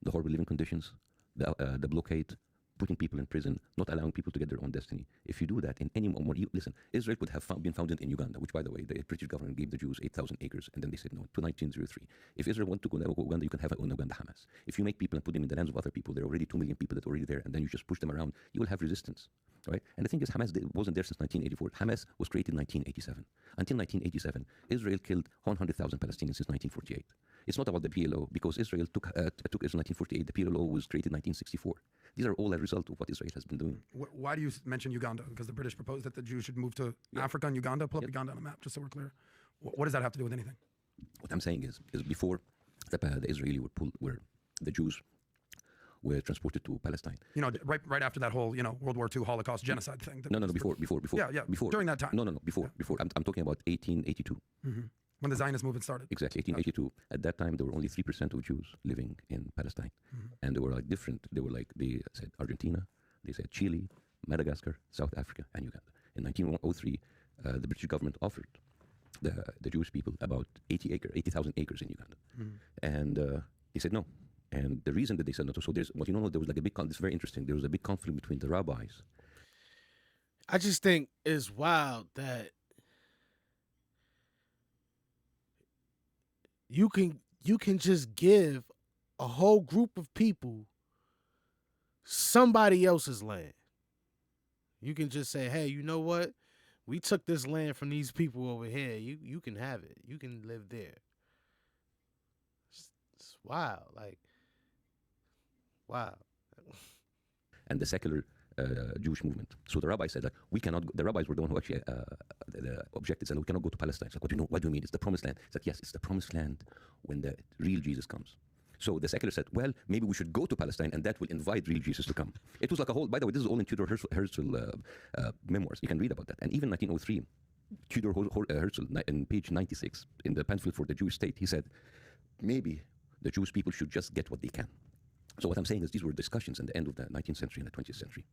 Speaker 3: The horrible living conditions, the blockade, putting people in prison, not allowing people to get their own destiny. If you do that in any more, listen, Israel would have been founded in Uganda, which, by the way, the British government gave the Jews 8,000 acres, and then they said no to 1903. If Israel want to go to Uganda, you can have an Uganda Hamas. If you make people and put them in the hands of other people, there are already 2 million people that are already there, and then you just push them around, you will have resistance, right? And the thing is, Hamas wasn't there since 1984. Hamas was created in 1987. Until 1987, Israel killed 100,000 Palestinians since 1948. It's not about the PLO, because Israel took Israel in 1948. The PLO was created in 1964. These are all a result of what Israel has been doing.
Speaker 4: Why do you mention Uganda? Because the British proposed that the Jews should move to Africa and Uganda. Pull up Uganda on a map, just so we're clear. What does that have to do with anything?
Speaker 3: What I'm saying is before the Israeli where the Jews were transported to Palestine.
Speaker 4: Right after that whole, World War II Holocaust genocide thing.
Speaker 3: No, before.
Speaker 4: Yeah.
Speaker 3: Before.
Speaker 4: During that time.
Speaker 3: No, before. I'm talking about 1882.
Speaker 4: Mm-hmm. When the Zionist movement started.
Speaker 3: Exactly, 1882. Gotcha. At that time, there were only 3% of Jews living in Palestine. Mm-hmm. And they were like different. They said Argentina, they said Chile, Madagascar, South Africa, and Uganda. In 1903, the British government offered the Jewish people about 80,000 acres in Uganda. Mm-hmm. And they said no. And the reason that they said no, so there was like a big, it's very interesting. There was a big conflict between the rabbis.
Speaker 1: I just think it's wild that you can just give a whole group of people somebody else's land. You can just say, hey, you know what? We took this land from these people over here. You can have it. You can live there. It's wild. Like, wow.
Speaker 3: And the secular Jewish movement. So the rabbis said that we cannot. The rabbis were the one who actually objected, said we cannot go to Palestine. It's like, what do you mean? It's the promised land. It's like, yes, it's the promised land when the real Jesus comes. So the secular said, well, maybe we should go to Palestine, and that will invite real Jesus to come. It was like a whole. By the way, this is all in Theodor Herzl memoirs. You can read about that. And even 1903, Theodor Herzl, in page 96 in the pamphlet for the Jewish state, he said, maybe The Jewish people should just get what they can. So what I'm saying is these were discussions in the end of the 19th century and the 20th century.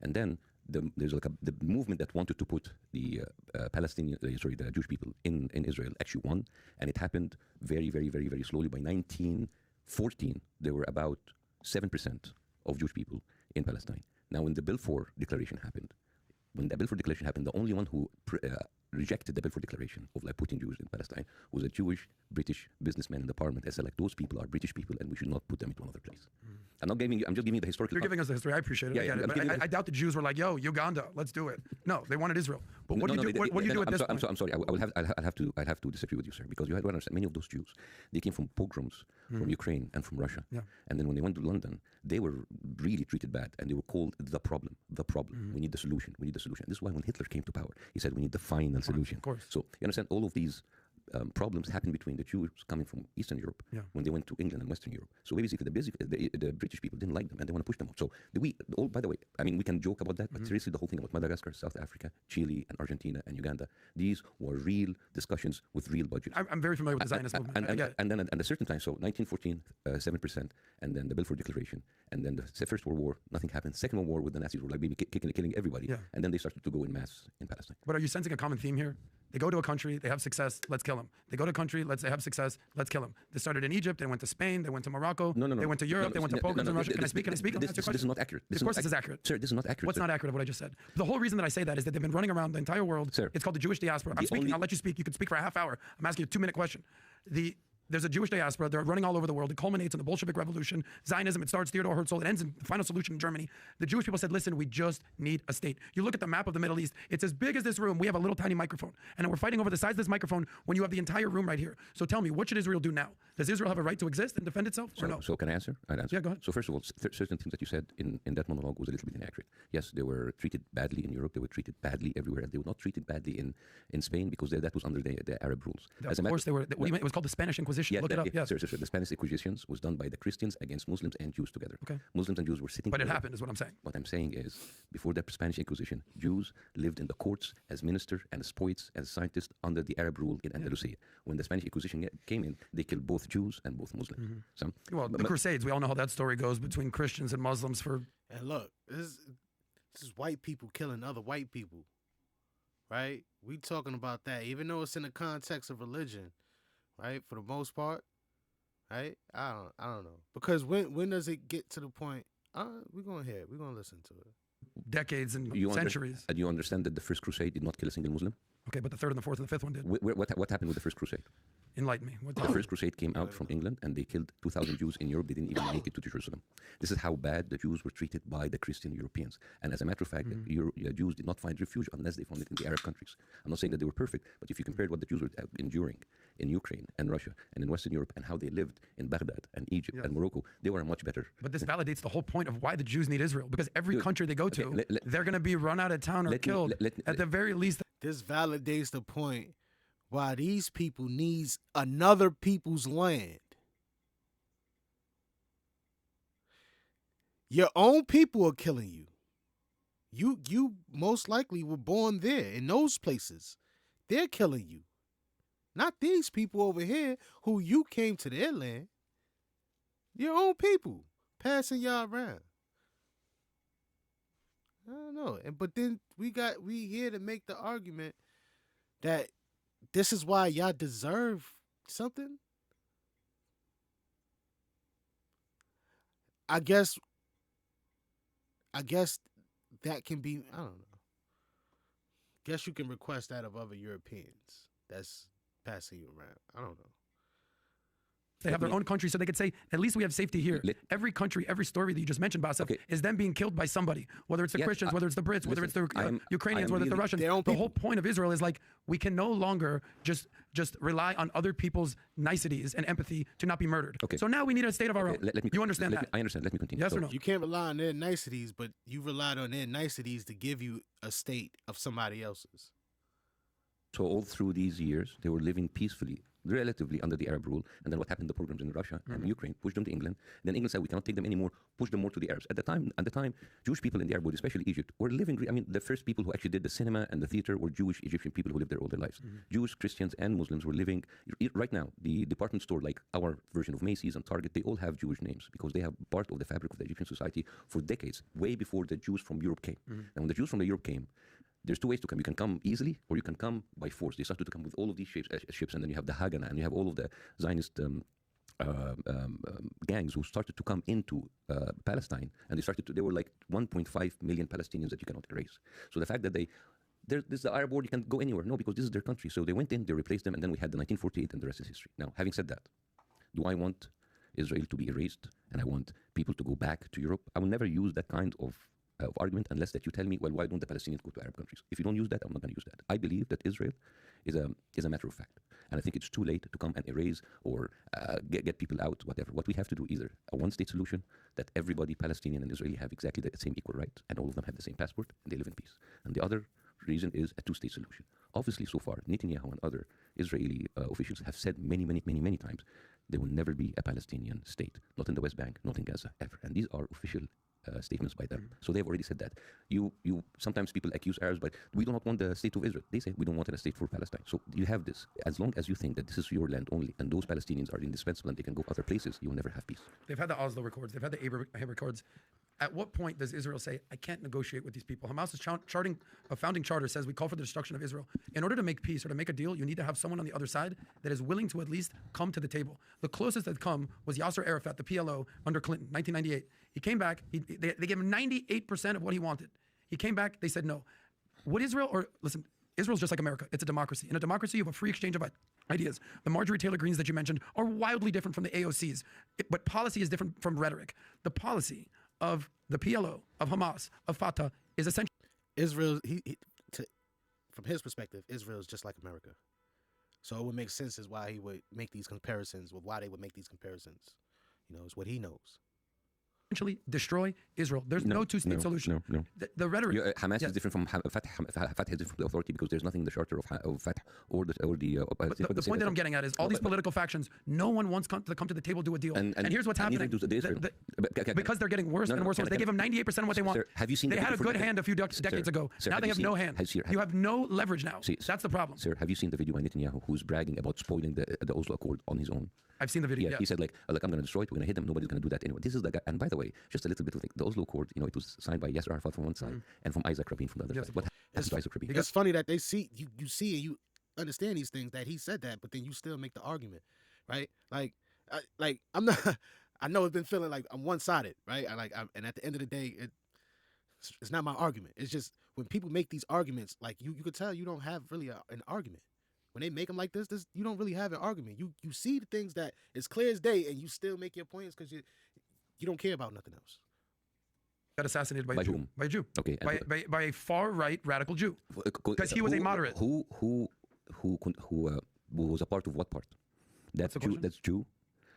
Speaker 3: And then there's like the movement that wanted to put the the Jewish people in Israel actually won. And it happened very, very, very, very slowly. By 1914, there were about 7% of Jewish people in Palestine. Now, when the Balfour Declaration happened, the only one who rejected the Balfour Declaration of like putting Jews in Palestine was a Jewish British businessman in the parliament. I said, like, those people are British people and we should not put them into another place. I'm just giving you the historical.
Speaker 4: You're giving us the history. I appreciate it.
Speaker 3: Yeah,
Speaker 4: I get
Speaker 3: yeah,
Speaker 4: it. But I doubt the Jews were like, yo, Uganda, let's do it. No, they wanted Israel. But what do you do? What do you do at this point?
Speaker 3: I'm sorry. I'll have to disagree with you, sir, because you have to understand many of those Jews, they came from pogroms from Ukraine and from Russia.
Speaker 4: Yeah.
Speaker 3: And then when they went to London, they were really treated bad and they were called the problem. We need the solution. This is why when Hitler came to power, he said we need the final solution.
Speaker 4: Of course.
Speaker 3: So you understand all of these problems happened between the Jews coming from Eastern Europe when they went to England and Western Europe. So basically, the British people didn't like them and they want to push them out. So by the way, I mean, we can joke about that, but seriously, the whole thing about Madagascar, South Africa, Chile, and Argentina, and Uganda, these were real discussions with real budgets.
Speaker 4: I'm very familiar with the Zionist movement.
Speaker 3: And then at a certain time, so 1914, 7%, and then the Balfour Declaration, and then the First World War, nothing happened. Second World War with the Nazis were like killing everybody, and then they started to go in mass in Palestine.
Speaker 4: But are you sensing a common theme here? They go to a country, they have success, let's kill them. They go to a country, they have success, let's kill them. They started in Egypt, they went to Spain, they went to Morocco, they went to Europe, they went to Poland and Russia. Can I speak?
Speaker 3: This is not accurate.
Speaker 4: Of course this is accurate.
Speaker 3: Sir, this is not accurate.
Speaker 4: What's not accurate of what I just said? The whole reason that I say that is that they've been running around the entire world.
Speaker 3: Sir,
Speaker 4: it's called the Jewish diaspora. I'm speaking, I'll let you speak. You can speak for a half hour. I'm asking you a 2-minute question. There's a Jewish diaspora. They're running all over the world. It culminates in the Bolshevik Revolution. Zionism, it starts Theodor Herzl. It ends in the final solution in Germany. The Jewish people said, listen, we just need a state. You look at the map of the Middle East. It's as big as this room. We have a little tiny microphone. And we're fighting over the size of this microphone when you have the entire room right here. So tell me, what should Israel do now? Does Israel have a right to exist and defend itself or no?
Speaker 3: So can I answer? I'll answer.
Speaker 4: Yeah, go ahead.
Speaker 3: So first of all, certain things that you said in that monologue was a little bit inaccurate. Yes, they were treated badly in Europe. They were treated badly everywhere. And they were not treated badly in Spain because that was under the Arab rules.
Speaker 4: Of course they were. What do you mean? It was called the Spanish Inquisition.
Speaker 3: Yeah,
Speaker 4: look it up. Yes.
Speaker 3: Sir, the Spanish Inquisitions was done by the Christians against Muslims and Jews together.
Speaker 4: Okay.
Speaker 3: Muslims and Jews were sitting
Speaker 4: But
Speaker 3: together.
Speaker 4: it happened is what I'm saying.
Speaker 3: What I'm saying is, before the Spanish Inquisition, Jews lived in the courts as ministers and as poets, as scientists under the Arab rule in Andalusia. When the Spanish Inquisition came in, they killed both Jews and both Muslims. So,
Speaker 4: Well, the Crusades, we all know how that story goes between Christians and Muslims for...
Speaker 1: And look, this is white people killing other white people, right? We talking about that, even though it's in the context of religion, right? For the most part, right? I don't know, because when does it get to the point? We're gonna listen to it.
Speaker 4: decades and centuries.
Speaker 3: Do you understand that the First Crusade did not kill a single Muslim?
Speaker 4: Okay, but the third and the fourth and the fifth one did.
Speaker 3: What happened with the First Crusade?
Speaker 4: Enlighten me.
Speaker 3: The First Crusade came out from England and they killed 2,000 Jews in Europe. They didn't even make it to Jerusalem. This is how bad the Jews were treated by the Christian Europeans. And as a matter of fact, the Jews did not find refuge unless they found it in the Arab countries. I'm not saying that they were perfect, but if you compared what the Jews were enduring in Ukraine and Russia and in Western Europe and how they lived in Baghdad and Egypt and Morocco, they were much better.
Speaker 4: But this validates the whole point of why the Jews need Israel, because every country they go to, they're going to be run out of town or killed. At the very least.
Speaker 1: This validates the point why these people needs another people's land. Your own people are killing you. You most likely were born there in those places. They're killing you. Not these people over here who you came to their land. Your own people passing y'all around. I don't know. But then we here to make the argument that this is why y'all deserve something. I guess that can be, I don't know. Guess you can request that of other Europeans that's passing you around. I don't know.
Speaker 4: They have their own country, so they could say, at least we have safety here. Every country, every story that you just mentioned, Basef, is them being killed by somebody, whether it's the Christians, whether it's the Brits, whether it's the Ukrainians, whether it's the Russians. The whole point of Israel is like, we can no longer just rely on other people's niceties and empathy to not be murdered. Okay. So now we need a state of our own. You understand that?
Speaker 3: I understand. Let me continue.
Speaker 4: Yes or no?
Speaker 1: You can't rely on their niceties, but you relied on their niceties to give you a state of somebody else's.
Speaker 3: So all through these years, they were living peacefully relatively under the Arab rule. And then what happened? The pogroms in Russia and Ukraine pushed them to England. Then England said, we cannot take them anymore, push them more to the Arabs. At the time, Jewish people in the Arab world, especially Egypt, were living, I mean, the first people who actually did the cinema and the theater were Jewish Egyptian people who lived there all their lives. Jews, Christians, and Muslims were living, right now, the department store, like our version of Macy's and Target, they all have Jewish names because they have part of the fabric of the Egyptian society for decades, way before the Jews from Europe came. And when the Jews from Europe came, there's two ways to come. You can come easily or you can come by force. They started to come with all of these ships, and then you have the Haganah, and you have all of the Zionist gangs who started to come into Palestine, and they were like 1.5 million Palestinians that you cannot erase. So the fact that this is the Arab world, you can go anywhere. No, because this is their country. So they went in, they replaced them, and then we had the 1948, and the rest is history. Now, having said that, do I want Israel to be erased and I want people to go back to Europe? I will never use that kind of argument unless that you tell me, well, why don't the Palestinians go to Arab countries? If you don't use that, I'm not going to use that. I believe that Israel is a matter of fact. And I think it's too late to come and erase or get people out, whatever. What we have to do is either a one-state solution that everybody, Palestinian and Israeli, have exactly the same equal rights, and all of them have the same passport, and they live in peace. And the other reason is a two-state solution. Obviously, so far, Netanyahu and other Israeli officials have said many times, there will never be a Palestinian state, not in the West Bank, not in Gaza, ever. And these are official statements by them. So they've already said that. You sometimes people accuse Arabs, but we do not want the state of Israel. They say we don't want a state for Palestine. So you have this. As long as you think that this is your land only, and those Palestinians are indispensable and they can go other places, you will never have peace.
Speaker 4: They've had the Oslo Accords. They've had the Abraham Accords. At what point does Israel say, I can't negotiate with these people? Hamas's founding charter says we call for the destruction of Israel. In order to make peace or to make a deal, you need to have someone on the other side that is willing to at least come to the table. The closest that come was Yasser Arafat, the PLO, under Clinton, 1998. He came back. They gave him 98% of what he wanted. He came back. They said no. Would listen, Israel's just like America. It's a democracy. In a democracy, you have a free exchange of ideas. The Marjorie Taylor Greens that you mentioned are wildly different from the AOCs, but policy is different from rhetoric. The policy of the PLO, of Hamas, of Fatah is essentially
Speaker 1: Israel. From his perspective, Israel is just like America. So it would make sense as why he would make these comparisons, with why they would make these comparisons. You know, it's what he knows.
Speaker 4: essentially destroy Israel. There's no two-state solution.
Speaker 3: No.
Speaker 4: The rhetoric.
Speaker 3: Hamas is different from Fatah. Fatah is different from the authority because there's nothing in the charter of Fatah or the.
Speaker 4: The point that I'm getting at is all these political factions. No one wants to come to the table, do a deal. And here's what's happening. Because they're getting worse and worse. They gave them 98% of what they want.
Speaker 3: Sir, have you seen?
Speaker 4: They had a good hand a few decades ago. Now they have no hand. You have no leverage now. That's the problem.
Speaker 3: Sir, have you seen the video by Netanyahu who's bragging about spoiling the Oslo Accord on his own?
Speaker 4: I've seen the video.
Speaker 3: Yeah, he said like I'm going to destroy it. We're going to hit them. Nobody's going to do that anyway. This is the guy. And by the way, just a little bit of thing. The Oslo Accord, it was signed by Yasser Arafat from one side and from Isaac Rabin from the other side. What happened to Isaac Rabin?
Speaker 1: It's funny that they see you see and you understand these things that he said that, but then you still make the argument, right? Like I'm not. I know it's been feeling like I'm one-sided, right? And at the end of the day, it's not my argument. It's just when people make these arguments, like you could tell you don't have really an argument. When they make them like this, you don't really have an argument. You see the things that it's clear as day, and you still make your points because you don't care about nothing else.
Speaker 4: Got assassinated by a Jew.
Speaker 3: Whom?
Speaker 4: By a Jew.
Speaker 3: Okay.
Speaker 4: By a far right radical Jew. Because he was a moderate.
Speaker 3: Who was a part of what part? That's Jew.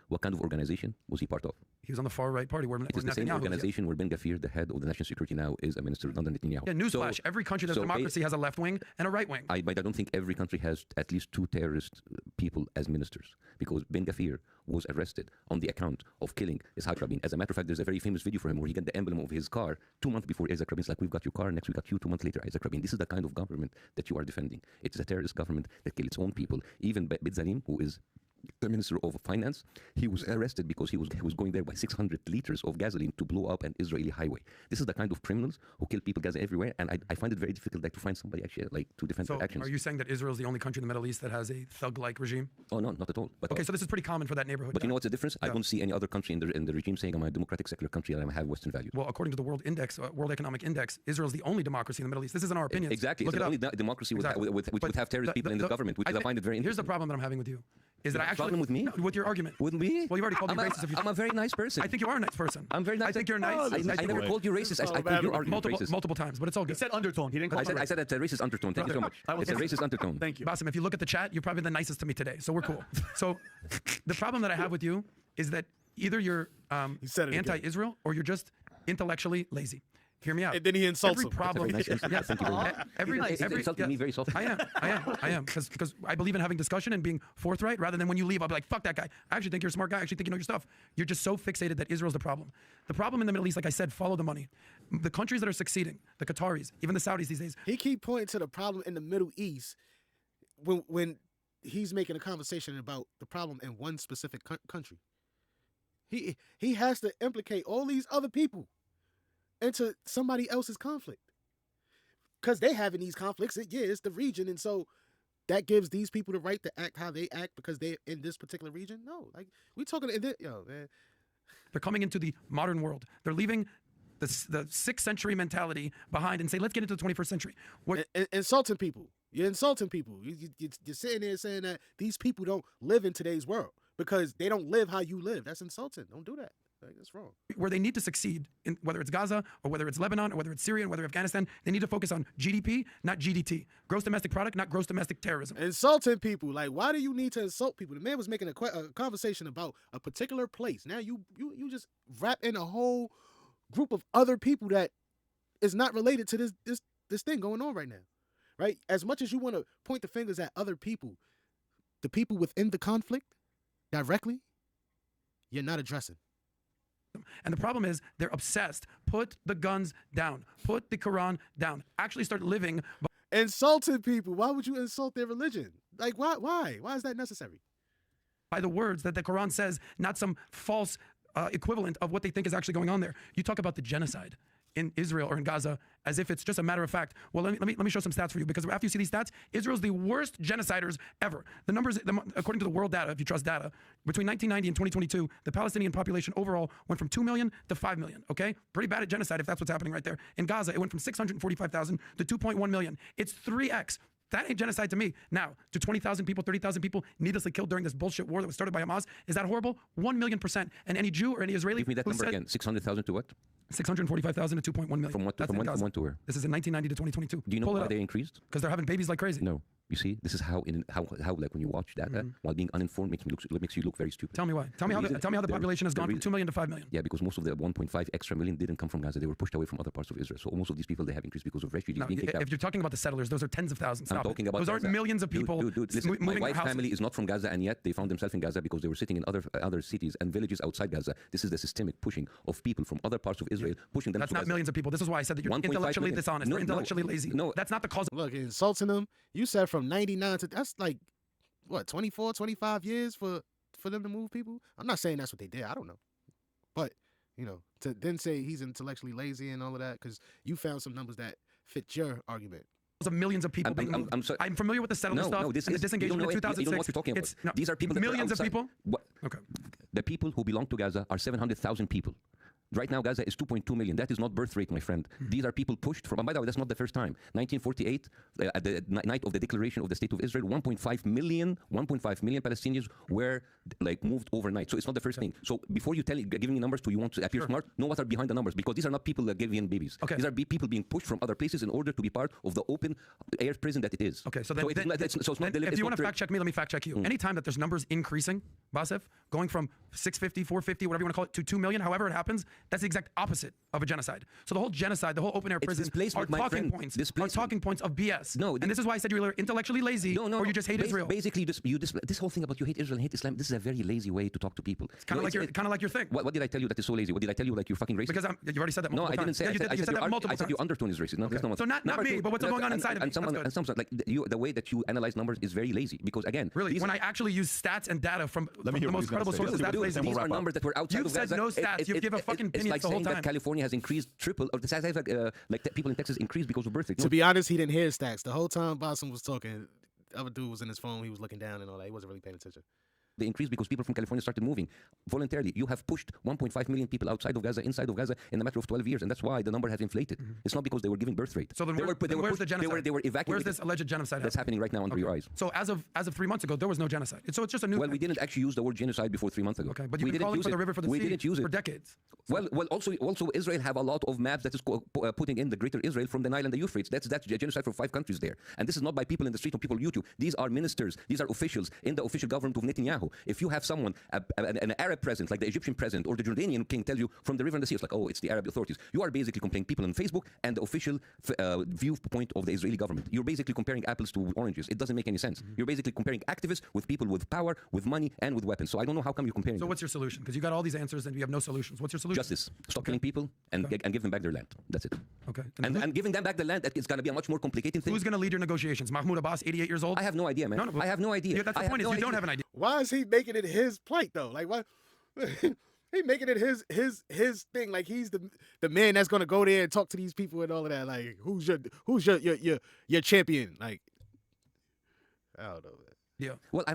Speaker 3: What kind of organization was he part of?
Speaker 4: He was on the far right party.
Speaker 3: It is the same organization where Ben Gvir, the head of the national security now, is a minister under Netanyahu.
Speaker 4: Yeah, newsflash. Every country that's democracy has a left wing and a right wing.
Speaker 3: But I don't think every country has at least 2 terrorist people as ministers. Because Ben Gvir was arrested on the account of killing Isaac Rabin. As a matter of fact, there's a very famous video for him where he got the emblem of his car 2 months before Isaac Rabin's like, we've got your car, next we got you, 2 months later, Isaac Rabin. This is the kind of government that you are defending. It is a terrorist government that killed its own people. Even Bitzalim, who is the Minister of Finance, he was arrested because he was going there by 600 liters of gasoline to blow up an Israeli highway. This is the kind of criminals who kill people Gaza everywhere, and I find it very difficult to find somebody actually to defend their actions.
Speaker 4: Are you saying that Israel is the only country in the Middle East that has a thug-like regime?
Speaker 3: Oh no, not at all. But
Speaker 4: okay, so this is pretty common for that neighborhood.
Speaker 3: But you know what's the difference? I don't see any other country in the regime saying I'm a democratic secular country and I have Western values.
Speaker 4: Well, according to the World Economic Index, Israel is the only democracy in the Middle East. This isn't our opinion.
Speaker 3: Exactly, it's the only democracy which would have terrorist people in the government, which I find it very interesting.
Speaker 4: Here's the problem that I'm having with you. Is that I actually
Speaker 3: problem with me?
Speaker 4: No, with your argument?
Speaker 3: With me?
Speaker 4: Well, you've already called me racist.
Speaker 3: I'm a very nice person.
Speaker 4: I think you are a nice person.
Speaker 3: I'm very nice.
Speaker 4: I think you're nice.
Speaker 3: I never called you racist. I called your argument racist
Speaker 4: multiple times, but it's all good.
Speaker 5: He said undertone. He didn't call
Speaker 3: I said it's a racist undertone. Thank you so much. It's a racist undertone.
Speaker 5: Thank you.
Speaker 4: Bassem, if you look at the chat, you're probably the nicest to me today, so we're cool. So the problem that I have with you is that either you're anti-Israel or you're just intellectually lazy. Hear me out.
Speaker 1: And then he insults
Speaker 4: every
Speaker 1: him.
Speaker 4: problem.
Speaker 3: That's a very nice
Speaker 4: Yes,
Speaker 3: insult. Thank you very much. It's insulting me very softly.
Speaker 4: I am, because I believe in having discussion and being forthright rather than when you leave, I'll be like, fuck that guy. I actually think you're a smart guy. I actually think you know your stuff. You're just so fixated that Israel's the problem. The problem in the Middle East, like I said, follow the money. The countries that are succeeding, the Qataris, even the Saudis these days.
Speaker 1: He keep pointing to the problem in the Middle East when he's making a conversation about the problem in one specific country. He has to implicate all these other people into somebody else's conflict because they having these conflicts. It's the region, and so that gives these people the right to act how they act because they're in this particular region. No, like we talking in this, man.
Speaker 4: They're coming into the modern world. They're leaving the 6th century mentality behind and say, let's get into the 21st century.
Speaker 1: Insulting people. You're insulting people. You're sitting there saying that these people don't live in today's world because they don't live how you live. That's insulting. Don't do that. Like, that's wrong.
Speaker 4: Where they need to succeed, in whether it's Gaza or whether it's Lebanon or whether it's Syria or whether Afghanistan, they need to focus on GDP, not GDT. Gross domestic product, not gross domestic terrorism.
Speaker 1: Insulting people. Like, why do you need to insult people? The man was making a conversation about a particular place. Now you just wrap in a whole group of other people that is not related to this thing going on right now. Right? As much as you want to point the fingers at other people, the people within the conflict directly, you're not addressing.
Speaker 4: And the problem is they're obsessed. Put the guns down. Put the Quran down. Actually start living.
Speaker 1: Insulting people. Why would you insult their religion? Like, why? Why is that necessary?
Speaker 4: By the words that the Quran says, not some false equivalent of what they think is actually going on there. You talk about the genocide in Israel or in Gaza as if it's just a matter of fact. Well, let me show some stats for you, because after you see these stats, Israel's the worst genociders ever. The numbers, according to the world data, if you trust data, between 1990 and 2022, the Palestinian population overall went from 2 million to 5 million, okay? Pretty bad at genocide if that's what's happening right there. In Gaza, it went from 645,000 to 2.1 million. It's 3x. That ain't genocide to me. Now, to 20,000 people, 30,000 people needlessly killed during this bullshit war that was started by Hamas, is that horrible? 1,000,000%. And any Jew or any Israeli
Speaker 3: Give me that number again. 600,000 to what?
Speaker 4: 645,000 to 2.1 million.
Speaker 3: From what?
Speaker 4: That's
Speaker 3: From
Speaker 4: in Gaza.
Speaker 3: when to where?
Speaker 4: This is in 1990 to 2022.
Speaker 3: Do you know
Speaker 4: Pull it
Speaker 3: why
Speaker 4: up.
Speaker 3: they increased?
Speaker 4: Because they're having babies like crazy.
Speaker 3: No. You see, this is how like when you watch data, while being uninformed makes you look very stupid.
Speaker 4: Tell me why. Tell me how the population has gone from 2 million to 5 million.
Speaker 3: Yeah, because most of the 1.5 extra million didn't come from Gaza. They were pushed away from other parts of Israel. So most of these people, they have increased because of refugees
Speaker 4: No,
Speaker 3: being kicked out.
Speaker 4: if you're talking about the settlers, those are tens of thousands.
Speaker 3: I'm
Speaker 4: Stop
Speaker 3: talking
Speaker 4: it.
Speaker 3: about
Speaker 4: Those aren't
Speaker 3: Gaza.
Speaker 4: millions of people
Speaker 3: Listen, my
Speaker 4: moving
Speaker 3: wife's
Speaker 4: houses.
Speaker 3: family is not from Gaza, and yet they found themselves in Gaza because they were sitting in other cities and villages outside Gaza. This is the systemic pushing of people from other parts of Israel, pushing them
Speaker 4: That's
Speaker 3: to
Speaker 4: not
Speaker 3: Gaza.
Speaker 4: millions of people. This is why I said that you're
Speaker 3: 1.5
Speaker 4: intellectually
Speaker 3: million.
Speaker 4: dishonest
Speaker 3: No,
Speaker 4: or intellectually lazy.
Speaker 3: no.
Speaker 4: That's not the cause.
Speaker 1: Look, insulting them. You said from 99 to that's like what 24, 25 years for them to move people. I'm not saying that's what they did. I don't know, but to then say he's intellectually lazy and all of that because you found some numbers that fit your argument.
Speaker 4: Of millions of people being moved.
Speaker 3: sorry.
Speaker 4: I'm familiar with the settler stuff and the disengagement in 2006.
Speaker 3: You don't know what you're talking about. These are people that
Speaker 4: millions
Speaker 3: were
Speaker 4: of
Speaker 3: outside.
Speaker 4: people.
Speaker 3: What?
Speaker 4: Okay.
Speaker 3: The people who belong to Gaza are 700,000 people. Right now, Gaza is 2.2 million. That is not birth rate, my friend. These are people pushed from, and by the way, that's not the first time. 1948, at the night of the declaration of the State of Israel, 1.5 million Palestinians were moved overnight. So it's not the first thing. So before you giving me numbers, you want to appear smart, know what are behind the numbers, because these are not people that give in babies.
Speaker 4: Okay.
Speaker 3: These are people being pushed from other places in order to be part of the open air prison that it is.
Speaker 4: Okay, so
Speaker 3: if
Speaker 4: you want to fact check me, let me fact check you. Anytime that there's numbers increasing, Basif, going from 650, 450, whatever you want to call it, to 2 million, however it happens, that's the exact opposite of a genocide. So the whole genocide, the whole open air prison are talking points. Are talking points of BS.
Speaker 3: No,
Speaker 4: and this is why I said you're intellectually lazy, or you just hate Israel.
Speaker 3: Basically, this whole thing about you hate Israel and hate Islam, this is a very lazy way to talk to people.
Speaker 4: It's kind of like your thing.
Speaker 3: What did I tell you that is so lazy? What did I tell you like you're fucking racist?
Speaker 4: Because you've already said that multiple times.
Speaker 3: No, I didn't say.
Speaker 4: You said that multiple
Speaker 3: I said
Speaker 4: times.
Speaker 3: your undertone is racist. No, that's not.
Speaker 4: So not me, but what's going on inside of me.
Speaker 3: And some like the way that you analyze numbers is very lazy because again,
Speaker 4: really, when I actually use stats and data from the most credible sources, that's lazy.
Speaker 3: These are numbers that were outside of Gaza.
Speaker 4: You've said no stats. You give a fucking opinion the whole time.
Speaker 3: It's like saying that California has increased triple, or the size like people in Texas increased because of birth rate.
Speaker 1: To be honest, he didn't hear stats the whole time. Boston was talking. The other dude was in his phone. He was looking down and all that. He wasn't really paying attention.
Speaker 3: They increased because people from California started moving voluntarily. You have pushed 1.5 million people outside of Gaza, inside of Gaza, in a matter of 12 years, and that's why the number has inflated. It's not because they were giving birth rate.
Speaker 4: So then where's the genocide?
Speaker 3: They were evacuated.
Speaker 4: Where's this alleged genocide?
Speaker 3: That's happening right now under your eyes.
Speaker 4: So as of 3 months ago, there was no genocide. So it's just a new.
Speaker 3: Well, we didn't actually use the word genocide before 3 months ago.
Speaker 4: Okay, but you've been calling for the river for the sea.
Speaker 3: We didn't use it
Speaker 4: for decades.
Speaker 3: Well, also Israel have a lot of maps that is putting in the greater Israel from the Nile and the Euphrates. That's genocide for 5 countries there. And this is not by people in the street or people on YouTube. These are ministers. These are officials in the official government of Netanyahu. So if you have someone, an Arab president, like the Egyptian president or the Jordanian king, tell you from the river and the sea, it's like, oh, it's the Arab authorities. You are basically comparing people on Facebook and the official viewpoint of the Israeli government. You're basically comparing apples to oranges. It doesn't make any sense. You're basically comparing activists with people with power, with money, and with weapons. So I don't know how come you're comparing.
Speaker 4: So
Speaker 3: them.
Speaker 4: what's your solution? Because you got all these answers and you have no solutions. What's your solution?
Speaker 3: Justice. Stop killing people and give them back their land. That's it.
Speaker 4: Okay.
Speaker 3: And giving them back the land, it's going to be a much more complicated thing.
Speaker 4: Who's going to lead your negotiations? Mahmoud Abbas, 88 years old?
Speaker 3: I have no idea, man. I have no idea.
Speaker 4: Yeah, that's the point. You don't have an idea.
Speaker 1: Why is he making it his plight though? Like what? He making it his thing. Like he's the man that's gonna go there and talk to these people and all of that. Like who's your champion? Like I don't know.
Speaker 4: Yeah.
Speaker 3: Well,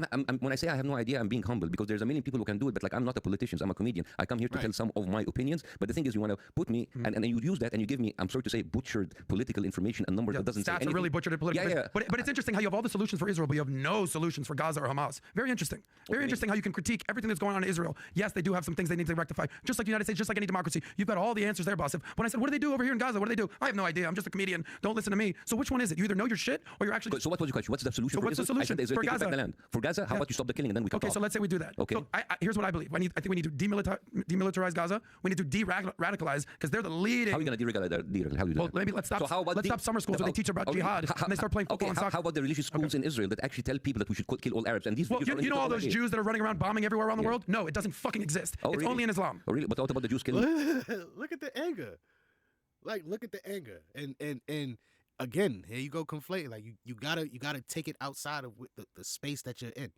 Speaker 3: when I say I have no idea, I'm being humble because there's a million people who can do it, but like I'm not a politician, I'm a comedian. I come here to tell some of my opinions, but the thing is you want to put me, and you use that and you give me, I'm sorry to say, butchered political information and numbers that doesn't say
Speaker 4: stats
Speaker 3: anything.
Speaker 4: are really butchered political.
Speaker 3: Yeah.
Speaker 4: But it's interesting how you have all the solutions for Israel, but you have no solutions for Gaza or Hamas. Very interesting. Very interesting how you can critique everything that's going on in Israel. Yes, they do have some things they need to rectify, just like the United States, just like any democracy. You've got all the answers there, boss. When I said, what do they do over here in Gaza? What do they do? I have no idea. I'm just a comedian. Don't listen to me. So which one is it? You either know your shit or you're actually...
Speaker 3: So what was your question? What's the solution for
Speaker 4: what's the
Speaker 3: Israel?
Speaker 4: solution
Speaker 3: I said,
Speaker 4: for
Speaker 3: take
Speaker 4: Gaza?
Speaker 3: back the land. For Gaza, how about you stop the killing and then we can
Speaker 4: Okay,
Speaker 3: talk.
Speaker 4: so let's say we do that.
Speaker 3: Okay.
Speaker 4: So here's what I believe. I think we need to demilitarize Gaza. We need to de-radicalize because they're the leading...
Speaker 3: How are you going to de-radicalize? How do you do
Speaker 4: Well,
Speaker 3: that?
Speaker 4: maybe let's stop summer schools where they teach about jihad and they start playing football and soccer.
Speaker 3: How about the religious schools in Israel that actually tell people that we should kill all Arabs? And these
Speaker 4: Well, you know all those Jews that are running around bombing everywhere around the world? No, it doesn't fucking exist.
Speaker 3: Oh,
Speaker 4: it's
Speaker 3: really?
Speaker 4: only in Islam.
Speaker 3: Oh, really? But what about the Jews killing?
Speaker 1: Look at the anger. Like look at the anger. And again, here you go conflating. Like you gotta take it outside of the space that you're in.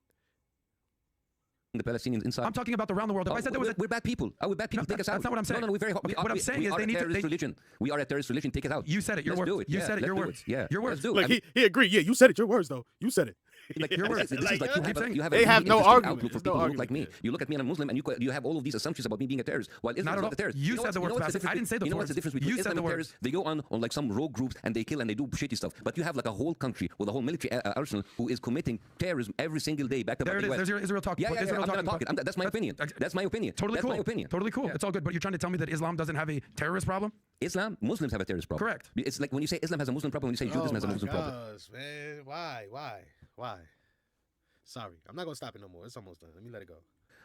Speaker 3: The Palestinians inside.
Speaker 4: I'm talking about around the world. If I said there was
Speaker 3: we're bad people. We're bad people.
Speaker 4: No,
Speaker 3: take us out.
Speaker 4: that's not what I'm saying.
Speaker 3: No, we're very.
Speaker 4: What I'm saying is they need to.
Speaker 3: Religion. We are a terrorist religion. Take it out.
Speaker 4: You said it. Your
Speaker 3: Let's
Speaker 4: words.
Speaker 3: do it.
Speaker 4: You said it. Your words.
Speaker 3: Yeah.
Speaker 4: Your words.
Speaker 3: Let's do it.
Speaker 1: Like he agreed. Yeah, you said it. Your words though. You said it.
Speaker 3: Like,
Speaker 4: your words.
Speaker 3: This is like you have
Speaker 1: They
Speaker 3: a
Speaker 1: have
Speaker 3: really
Speaker 1: no
Speaker 3: interesting
Speaker 1: argument.
Speaker 3: outlook for
Speaker 1: There's no
Speaker 3: people who look like me.
Speaker 1: argument.
Speaker 3: You look at me and I'm Muslim, and you have all of these assumptions about me being a terrorist. While Islam is not a terrorist.
Speaker 4: You said the word. I didn't say the
Speaker 3: You know what's
Speaker 4: words.
Speaker 3: the difference between
Speaker 4: You said
Speaker 3: Islam
Speaker 4: the
Speaker 3: and
Speaker 4: words.
Speaker 3: terrorists? They go on like some rogue groups and they kill and they do shitty stuff. But you have like a whole country with a whole military arsenal who is committing terrorism every single day. Back to
Speaker 4: There it is. There's your Israel talking.
Speaker 3: Yeah, I'm gonna talk it. That's my opinion. That's my opinion.
Speaker 4: Totally
Speaker 3: That's
Speaker 4: cool.
Speaker 3: my opinion.
Speaker 4: Totally cool. It's all good. But you're trying to tell me that Islam doesn't have a terrorist problem?
Speaker 3: Islam, Muslims have a terrorist problem.
Speaker 4: Correct.
Speaker 3: It's like when you say Islam has a Muslim problem, when you say Judaism has a Muslim problem.
Speaker 1: Gosh, man. Why? Sorry, I'm not gonna stop it no more. It's almost done. Let me let it go.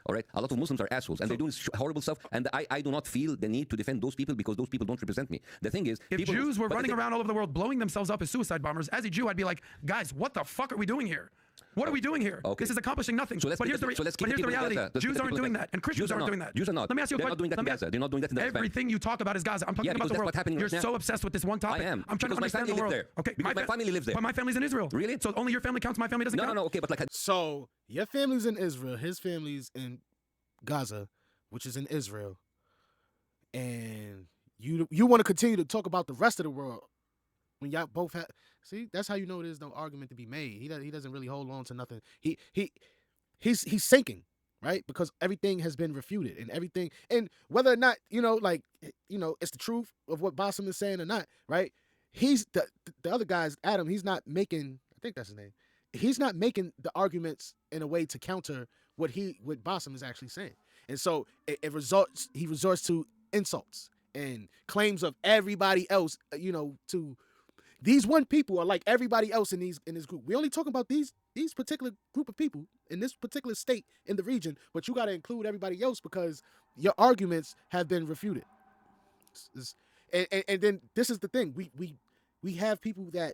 Speaker 3: All right, a lot of Muslims are assholes and they're doing horrible stuff. And I do not feel the need to defend those people because those people don't represent me. The thing is,
Speaker 4: If Jews were running around all over the world blowing themselves up as suicide bombers, as a Jew, I'd be like, guys, what the fuck are we doing here? What are we doing here?
Speaker 3: Okay.
Speaker 4: This is accomplishing nothing.
Speaker 3: So
Speaker 4: but here's the reality. Jews aren't doing that, and Christians aren't doing that.
Speaker 3: Jews are not.
Speaker 4: Let me ask you a
Speaker 3: They're
Speaker 4: question.
Speaker 3: not doing that in Gaza. They're not doing that in the
Speaker 4: Everything you talk about is Gaza. I'm talking
Speaker 3: Yeah,
Speaker 4: about
Speaker 3: because
Speaker 4: the
Speaker 3: that's
Speaker 4: world.
Speaker 3: what's happening
Speaker 4: You're
Speaker 3: right now.
Speaker 4: so obsessed with this one topic.
Speaker 3: I am.
Speaker 4: I'm trying to
Speaker 3: Because my
Speaker 4: understand
Speaker 3: family
Speaker 4: the world.
Speaker 3: lives there.
Speaker 4: Okay,
Speaker 3: Because my family lives there.
Speaker 4: But my family's in Israel.
Speaker 3: Really?
Speaker 4: So only your family counts. My family doesn't count.
Speaker 3: No, okay, but like
Speaker 1: So your family's in Israel. His family's in Gaza, which is in Israel, and you want to continue to talk about the rest of the world when y'all both have. See, that's how you know there's no argument to be made. He doesn't really hold on to nothing. He's sinking, right? Because everything has been refuted and everything, and whether or not it's the truth of what Bassem is saying or not, right? He's the other guy's Adam. He's not making. I think that's his name. He's not making the arguments in a way to counter what Bassem is actually saying, and so he resorts to insults and claims of everybody else. To these one people are like everybody else in this group. We only talking about these particular group of people in this particular state in the region, but you got to include everybody else because your arguments have been refuted. And then this is the thing: we have people that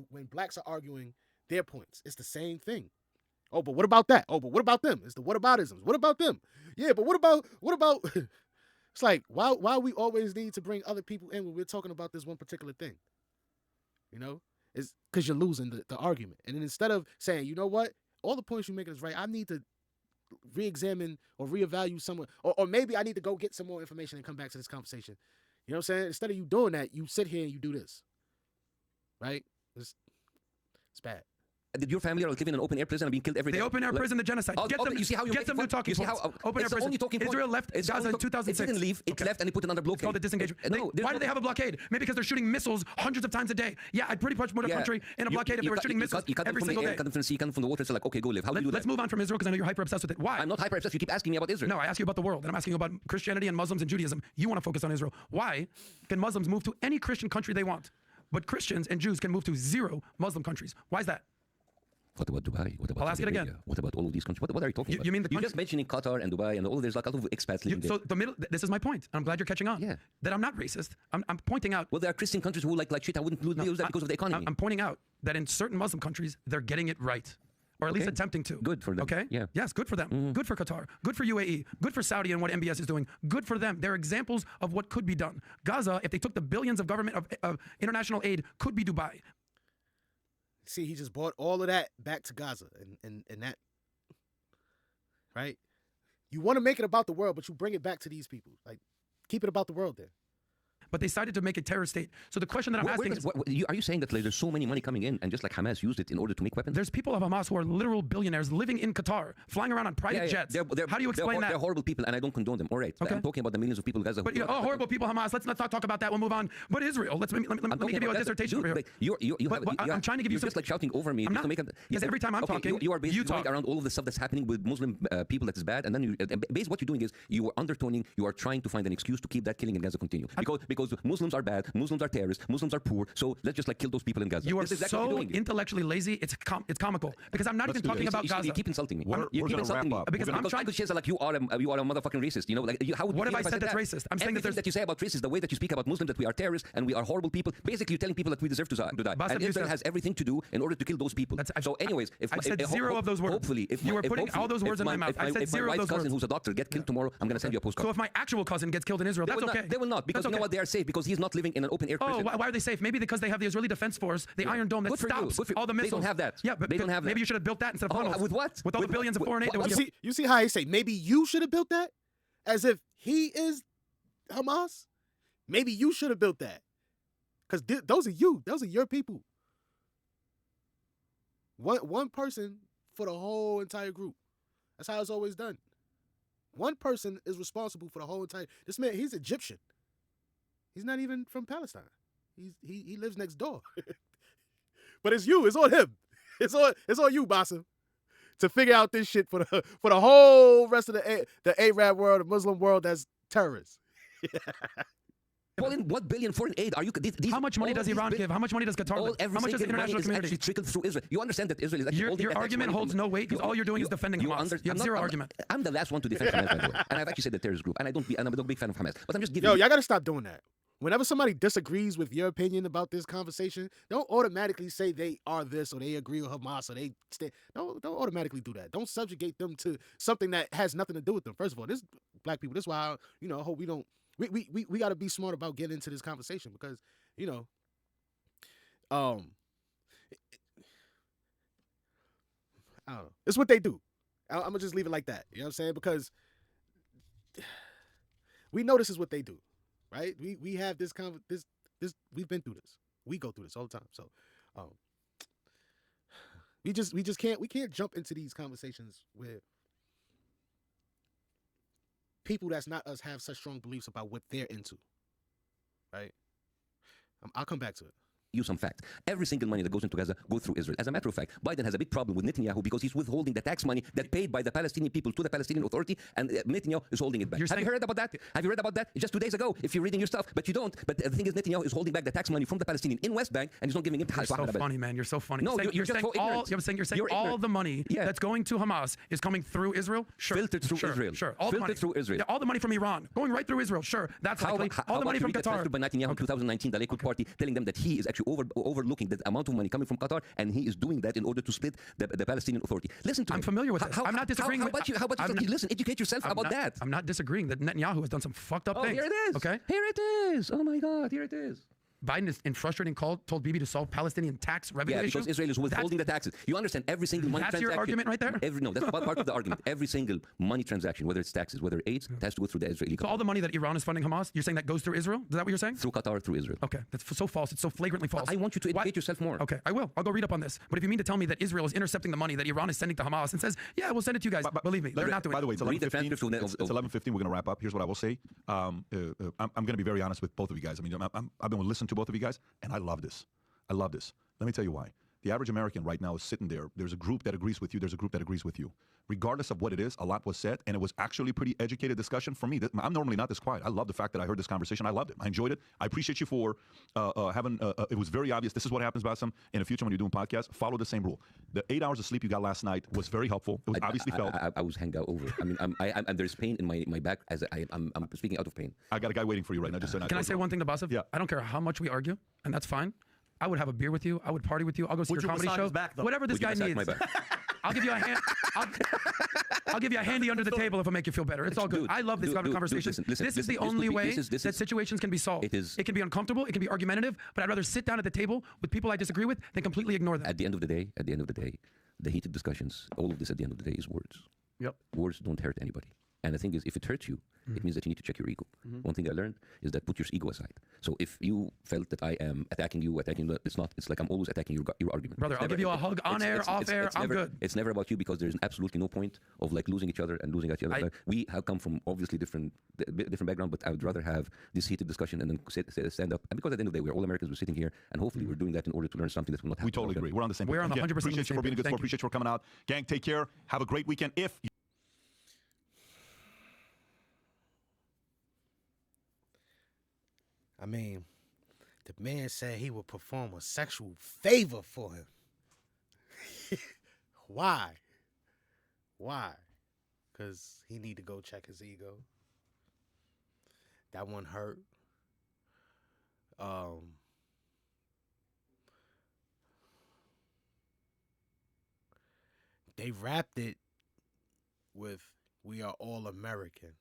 Speaker 1: when blacks are arguing their points, it's the same thing. Oh, but what about that? Oh, but what about them? It's the whataboutisms. What about them? Yeah, but what about? It's like why we always need to bring other people in when we're talking about this one particular thing. It's because you're losing the argument. And then instead of saying, you know what, all the points you're making is right, I need to re-examine or reevaluate someone, or maybe I need to go get some more information and come back to this conversation. You know what I'm saying? Instead of you doing that, you sit here and you do this. Right? It's bad.
Speaker 3: Did your family are living in an open air prison and being killed every day?
Speaker 4: The open air prison, the genocide.
Speaker 3: You see how you
Speaker 4: get some new talking points. Open air prison. Israel left Gaza in 2006.
Speaker 3: It didn't leave. It left and it put it under blockade.
Speaker 4: It's called a disengagement. Why do they have a blockade? Maybe because they're shooting missiles hundreds of times a day. Yeah, I'd pretty much put a country in a blockade if they were shooting missiles every single day.
Speaker 3: You cut them from the sea, cut them from the water. It's like, okay, go live. How do you do that?
Speaker 4: Let's move on from Israel because I know you're hyper obsessed with it. Why?
Speaker 3: I'm not hyper obsessed. You keep asking me about Israel.
Speaker 4: No, I ask you about the world, and I'm asking you about Christianity and Muslims and Judaism. You want to focus on Israel. Why can Muslims move to any Christian country they want, but Christians and Jews can move to 0 Muslim countries? Why is that?
Speaker 3: What about Dubai? What about
Speaker 4: I'll ask it
Speaker 3: Saudi
Speaker 4: again.
Speaker 3: Arabia? What about all of these countries? What are you talking about?
Speaker 4: You mean the
Speaker 3: You're
Speaker 4: country-
Speaker 3: just mentioning Qatar and Dubai and all. There's like a lot of expats living
Speaker 4: So
Speaker 3: there.
Speaker 4: the middle. This is my point. I'm glad you're catching on.
Speaker 3: Yeah.
Speaker 4: That I'm not racist. I'm pointing out.
Speaker 3: Well, there are Christian countries who like shit. I wouldn't use that because of the economy.
Speaker 4: I'm pointing out that in certain Muslim countries they're getting it right, or at least
Speaker 3: Okay.
Speaker 4: attempting to.
Speaker 3: Good for them.
Speaker 4: Okay.
Speaker 3: Yeah.
Speaker 4: Yes, good for them. Good for Qatar. Good for UAE. Good for Saudi and what MBS is doing. Good for them. They're examples of what could be done. Gaza, if they took the billions of government of international aid, could be Dubai.
Speaker 1: See, he just brought all of that back to Gaza, and that, right? You want to make it about the world, but you bring it back to these people. Like, keep it about the world then.
Speaker 4: But they decided to make a terror state. So the question that I'm asking is,
Speaker 3: Are you saying that there's so many money coming in and just like Hamas used it in order to make weapons?
Speaker 4: there's people of Hamas who are literal billionaires living in Qatar, flying around on private jets. How do you explain that?
Speaker 3: They're horrible people, and I don't condone them. All right,
Speaker 4: Okay.
Speaker 3: I'm talking about the millions of people in Gaza.
Speaker 4: But horrible people, Hamas. Let's not talk about that. We'll move on. But Israel. Let me give you a dissertation over here. I'm trying to give you
Speaker 3: You're
Speaker 4: some.
Speaker 3: just like shouting over me.
Speaker 4: I'm
Speaker 3: just
Speaker 4: not,
Speaker 3: to make
Speaker 4: because every time I'm talking,
Speaker 3: you are basically
Speaker 4: talk.
Speaker 3: going around all of the stuff that's happening with Muslim people that is bad, and then basically what you're doing is you are undertoning. You are trying to find an excuse to keep that killing in Gaza continue because Muslims are bad, Muslims are terrorists, Muslims are poor. So let's just like kill those people in Gaza.
Speaker 4: You are
Speaker 3: This is exactly what
Speaker 4: so
Speaker 3: you're doing.
Speaker 4: intellectually lazy. It's comical because I'm not even talking about Gaza.
Speaker 3: You keep insulting me.
Speaker 2: We're
Speaker 3: You keep
Speaker 2: gonna
Speaker 3: insulting me
Speaker 2: wrap up.
Speaker 4: Because I'm trying.
Speaker 3: Because like you are a motherfucking racist. You know, like how would
Speaker 4: What
Speaker 3: you
Speaker 4: have
Speaker 3: feel
Speaker 4: I said that's
Speaker 3: that?
Speaker 4: racist? I'm saying that
Speaker 3: Everything
Speaker 4: there's.
Speaker 3: you say about racist, the way that you speak about Muslims, that we are terrorists and we are horrible people. Basically, you're telling people that we deserve to die.
Speaker 4: Bassem,
Speaker 3: And
Speaker 4: you
Speaker 3: Israel
Speaker 4: said-
Speaker 3: has everything to do in order to kill those people. So, anyways, if
Speaker 4: I've said zero of those words.
Speaker 3: Hopefully, if
Speaker 4: You
Speaker 3: my-
Speaker 4: were
Speaker 3: if
Speaker 4: putting
Speaker 3: hopefully-
Speaker 4: all those words
Speaker 3: if
Speaker 4: in my mouth. I said
Speaker 3: if my
Speaker 4: zero of
Speaker 3: wife's
Speaker 4: those
Speaker 3: cousin,
Speaker 4: words.
Speaker 3: who's a doctor, get killed tomorrow, I'm gonna send you a postcard.
Speaker 4: So if my actual cousin gets killed in Israel, that's okay.
Speaker 3: They will not, because
Speaker 4: That's
Speaker 3: you know
Speaker 4: okay.
Speaker 3: what? They are safe because he's not living in an open air
Speaker 4: Oh,
Speaker 3: prison.
Speaker 4: why are they safe? Maybe because they have the Israeli Defense Force, the Iron Dome that
Speaker 3: Good for you.
Speaker 4: stops
Speaker 3: Good for you.
Speaker 4: all the
Speaker 3: They
Speaker 4: missiles.
Speaker 3: don't have that.
Speaker 4: Yeah, but
Speaker 3: They don't have
Speaker 4: maybe
Speaker 3: that.
Speaker 4: you should have built that instead of
Speaker 3: Oh,
Speaker 4: funnels.
Speaker 3: with what?
Speaker 4: With all the
Speaker 3: With-
Speaker 4: billions of foreign aid that was
Speaker 1: You see how he say maybe you should have built that, as if he is Hamas. Maybe you should have built that, because those are you. Those are your people. One person for the whole entire group. That's how it's always done. One person is responsible for the whole entire. This man, he's Egyptian. He's not even from Palestine. He lives next door. But it's you. It's on him. It's on you, Bassem, to figure out this shit for the whole rest of the Arab world, the Muslim world that's terrorists.
Speaker 3: Well, in what billion foreign aid are you?
Speaker 4: How much money does Iran give? How much money does Qatar give? How much does the international community?
Speaker 3: Actually trickled through Israel. You understand that Israel is actually holding
Speaker 4: Your
Speaker 3: that tax
Speaker 4: argument
Speaker 3: money
Speaker 4: holds
Speaker 3: from-
Speaker 4: no weight because all you're doing is defending Hamas. You have zero argument.
Speaker 3: I'm the last one to defend Hamas, by the way. And I've actually said the terrorist group, and I'm a big fan of Hamas. But I'm just giving.
Speaker 1: Yo, y'all gotta stop doing that. Whenever somebody disagrees with your opinion about this conversation, don't automatically say they are this or they agree with Hamas or they stay. Don't automatically do that. Don't subjugate them to something that has nothing to do with them. First of all, this black people. This is why I hope we don't. We got to be smart about getting into this conversation because I don't know. It's what they do. I'm gonna just leave it like that. You know what I'm saying? Because we know this is what they do, right? We have this we've been through this. We go through this all the time. So we just can't jump into these conversations where people that's not us have such strong beliefs about what they're into, right? I'll come back to it.
Speaker 3: You some fact. Every single money that goes into Gaza goes through Israel. As a matter of fact, Biden has a big problem with Netanyahu because he's withholding the tax money that paid by the Palestinian people to the Palestinian Authority, and Netanyahu is holding it back. Have you heard about that? Have you read about that? Just 2 days ago, if you're reading your stuff, but you don't. But the thing is, Netanyahu is holding back the tax money from the Palestinian in West Bank, and he's not giving it to
Speaker 4: You're so funny, man. You're so funny.
Speaker 3: No,
Speaker 4: you're saying
Speaker 3: so
Speaker 4: all.
Speaker 3: ignorant.
Speaker 4: You're saying
Speaker 3: You're
Speaker 4: all
Speaker 3: ignorant.
Speaker 4: the money
Speaker 3: Yeah.
Speaker 4: that's going to Hamas is coming through Israel. Sure.
Speaker 3: Filtered through Israel.
Speaker 4: Sure. All the
Speaker 3: Filtered
Speaker 4: money
Speaker 3: through Israel.
Speaker 4: Yeah, all the money from Iran going right through Israel. Sure. That's likely. All the money from Qatar.
Speaker 3: By Netanyahu in 2019, the Likud party, telling them that he is actually overlooking the amount of money coming from Qatar, and he is doing that in order to split the Palestinian Authority. Listen to me.
Speaker 4: I'm familiar with this. I'm not disagreeing
Speaker 3: How
Speaker 4: with.
Speaker 3: about you? Listen, educate yourself about that.
Speaker 4: I'm not disagreeing that Netanyahu has done some fucked up
Speaker 3: Oh,
Speaker 4: things.
Speaker 3: here it is.
Speaker 4: Okay.
Speaker 3: Here it is. Oh my God, here it is.
Speaker 4: Biden is in frustrating call told Bibi to solve Palestinian tax revenue
Speaker 3: Yeah,
Speaker 4: issue.
Speaker 3: because Israel is withholding the taxes. You understand every single money
Speaker 4: That's
Speaker 3: transaction.
Speaker 4: your argument right there?
Speaker 3: No, that's part of the argument. Every single money transaction, whether it's taxes, whether it's it has to go through the Israeli
Speaker 4: So all
Speaker 3: government.
Speaker 4: the money that Iran is funding Hamas, you're saying that goes through Israel? Is that what you're saying?
Speaker 3: Through Qatar, through Israel.
Speaker 4: Okay, that's so false. It's so flagrantly false.
Speaker 3: I want you to educate yourself more.
Speaker 4: Okay, I will. I'll go read up on this. But if you mean to tell me that Israel is intercepting the money that Iran is sending to Hamas and says, yeah, we'll send it to you guys, believe me, they're not doing
Speaker 2: By the way,
Speaker 4: it.
Speaker 2: it's
Speaker 3: Read the
Speaker 2: 11:15.
Speaker 3: transcript of-
Speaker 2: It's 11:15. We're going to wrap up. Here's what I will say. I'm going to be very honest with both of you guys. I mean, I've been listening to both of you guys, and I love this. I love this. Let me tell you why. The average American right now is sitting there. There's a group that agrees with you. There's a group that agrees with you. Regardless of what it is, a lot was said, and it was actually pretty educated discussion for me. I'm normally not this quiet. I love the fact that I heard this conversation. I loved it. I enjoyed it. I appreciate you for having. It was very obvious. This is what happens, Bassem, in the future when you're doing podcasts. Follow the same rule. The 8 hours of sleep you got last night was very helpful. It was obviously felt.
Speaker 3: I was hanged out over. I mean, there's pain in my back as I'm speaking out of pain.
Speaker 2: I got a guy waiting for you right now. Just so
Speaker 4: Can I say one thing to Basif?
Speaker 2: Yeah.
Speaker 4: I don't care how much we argue, and that's fine. I would have a beer with you. I would party with you. I'll go see
Speaker 5: Would
Speaker 4: your
Speaker 5: you
Speaker 4: comedy
Speaker 5: massage
Speaker 4: show.
Speaker 5: his back, though?
Speaker 4: Whatever this
Speaker 3: Would you
Speaker 4: guy
Speaker 3: massage
Speaker 4: needs.
Speaker 3: my back?
Speaker 4: I'll give you a hand. I'll give you a handy under the table if I make you feel better. It's all good.
Speaker 3: Dude,
Speaker 4: I love this kind of conversation.
Speaker 3: listen,
Speaker 4: This is the
Speaker 3: this
Speaker 4: only
Speaker 3: could be-
Speaker 4: way
Speaker 3: this
Speaker 4: that
Speaker 3: is-
Speaker 4: situations can be solved. It can be uncomfortable. It can be argumentative. But I'd rather sit down at the table with people I disagree with than completely ignore them.
Speaker 3: At the end of the day, the heated discussions, all of this at the end of the day is words.
Speaker 5: Yep.
Speaker 3: Words don't hurt anybody. And the thing is, if it hurts you, it means that you need to check your ego. One thing I learned is that put your ego aside. So if you felt that I am attacking you, it's not. It's like I'm always attacking your argument.
Speaker 4: Brother,
Speaker 3: It's
Speaker 4: I'll give you a hug on air, off air. I'm good.
Speaker 3: It's never about you because there's absolutely no point of like losing each other and losing each other. Like, we have come from obviously different background, but I would rather have this heated discussion and then stand up. And because at the end of the day, we're all Americans. We're sitting here, and hopefully we're doing that in order to learn something that will not happen.
Speaker 2: We totally agree. We're on the same page.
Speaker 4: We're on the
Speaker 2: Again,
Speaker 4: 100%
Speaker 2: appreciate
Speaker 4: the
Speaker 2: you for
Speaker 4: same
Speaker 2: being a good
Speaker 4: page.
Speaker 2: sport.
Speaker 4: Thank you.
Speaker 2: Appreciate you for coming out. Gang, take care. Have a great weekend.
Speaker 1: I mean, the man said he would perform a sexual favor for him. Why? Why? Because he need to go check his ego. That one hurt. They wrapped it with "We are all American."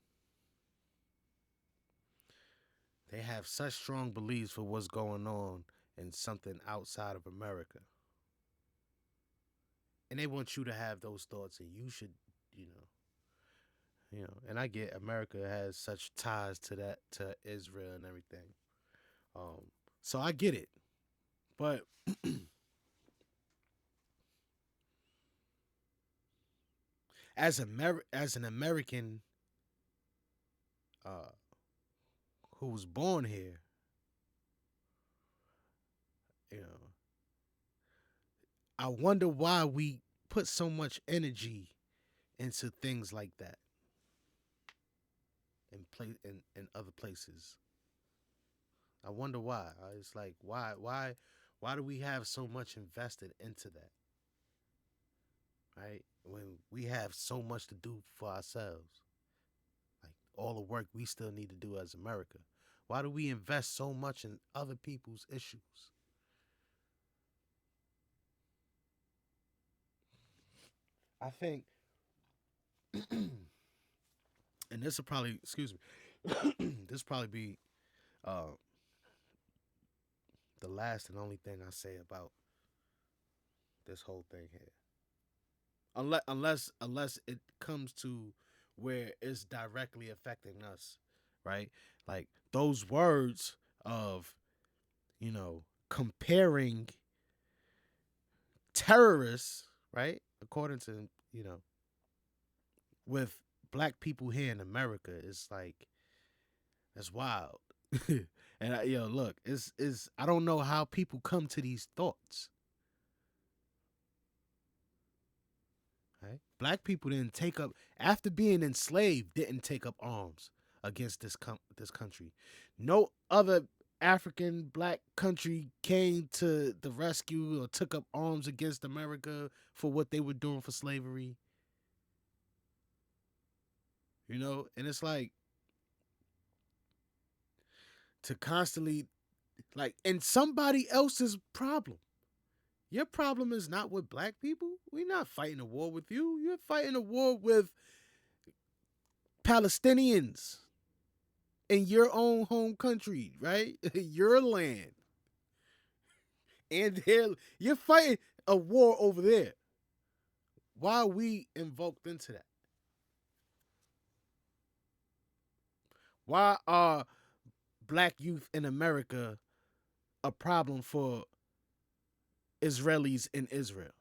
Speaker 1: They have such strong beliefs for what's going on in something outside of America. And they want you to have those thoughts, and you should, and I get America has such ties to Israel and everything. So I get it. But as an American who was born here, I wonder why we put so much energy into things like that in other places. I wonder why. It's like why do we have so much invested into that? Right? When we have so much to do for ourselves. Like all the work we still need to do as America. Why do we invest so much in other people's issues? I think, and this will probably, excuse me, this will probably be the last and only thing I say about this whole thing here. Unless it comes to where it's directly affecting us, right? Like those words of, comparing terrorists, right? According to, with black people here in America, it's like, that's wild. And look, it's I don't know how people come to these thoughts. Right? Black people didn't take up, after being enslaved, didn't take up arms against this country. No other African black country came to the rescue or took up arms against America for what they were doing for slavery. And it's like, to constantly, like, and somebody else's problem. Your problem is not with black people. We're not fighting a war with you. You're fighting a war with Palestinians in your own home country, right? Your land. And you're fighting a war over there. Why are we invoked into that? Why are black youth in America a problem for Israelis in Israel?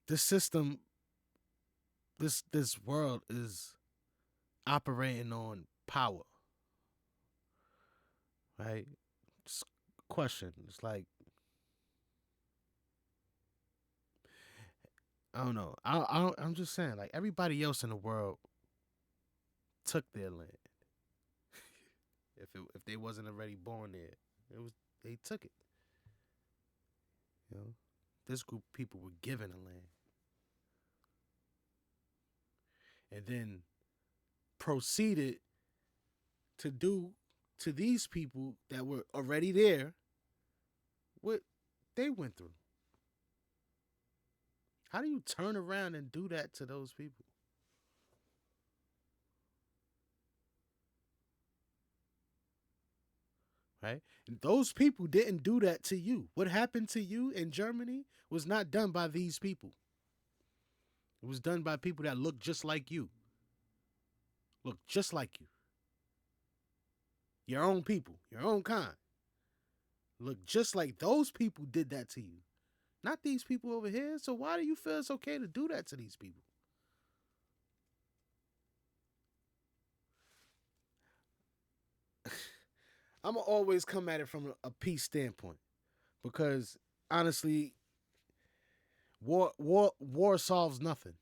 Speaker 1: this system, this world is operating on power, right? It's question. It's like I don't know. I'm just saying, like everybody else in the world took their land. If they wasn't already born there, it was they took it. You know, this group of people were given a land, and then proceeded to do to these people that were already there what they went through. How do you turn around and do that to those people? Right? And those people didn't do that to you. What happened to you in Germany was not done by these people. It was done by people that look just like you. Look just like you. Your own people, your own kind. Look just like those people did that to you. Not these people over here. So why do you feel it's okay to do that to these people? I'm going to always come at it from a peace standpoint because honestly, war solves nothing.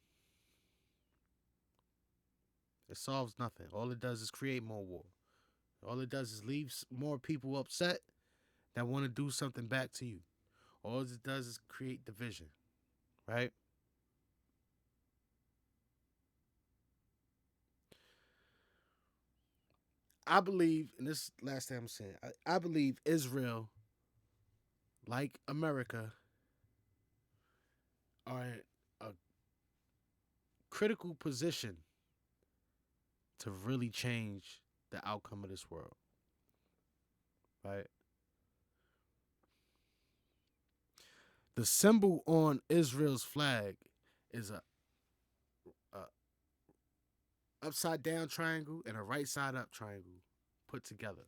Speaker 1: It solves nothing. All it does is create more war. All it does is leave more people upset that want to do something back to you. All it does is create division, right? I believe, and this last thing I'm saying, I believe Israel, like America, are in a critical position to really change the outcome of this world, right? The symbol on Israel's flag is a upside down triangle and a right side up triangle put together.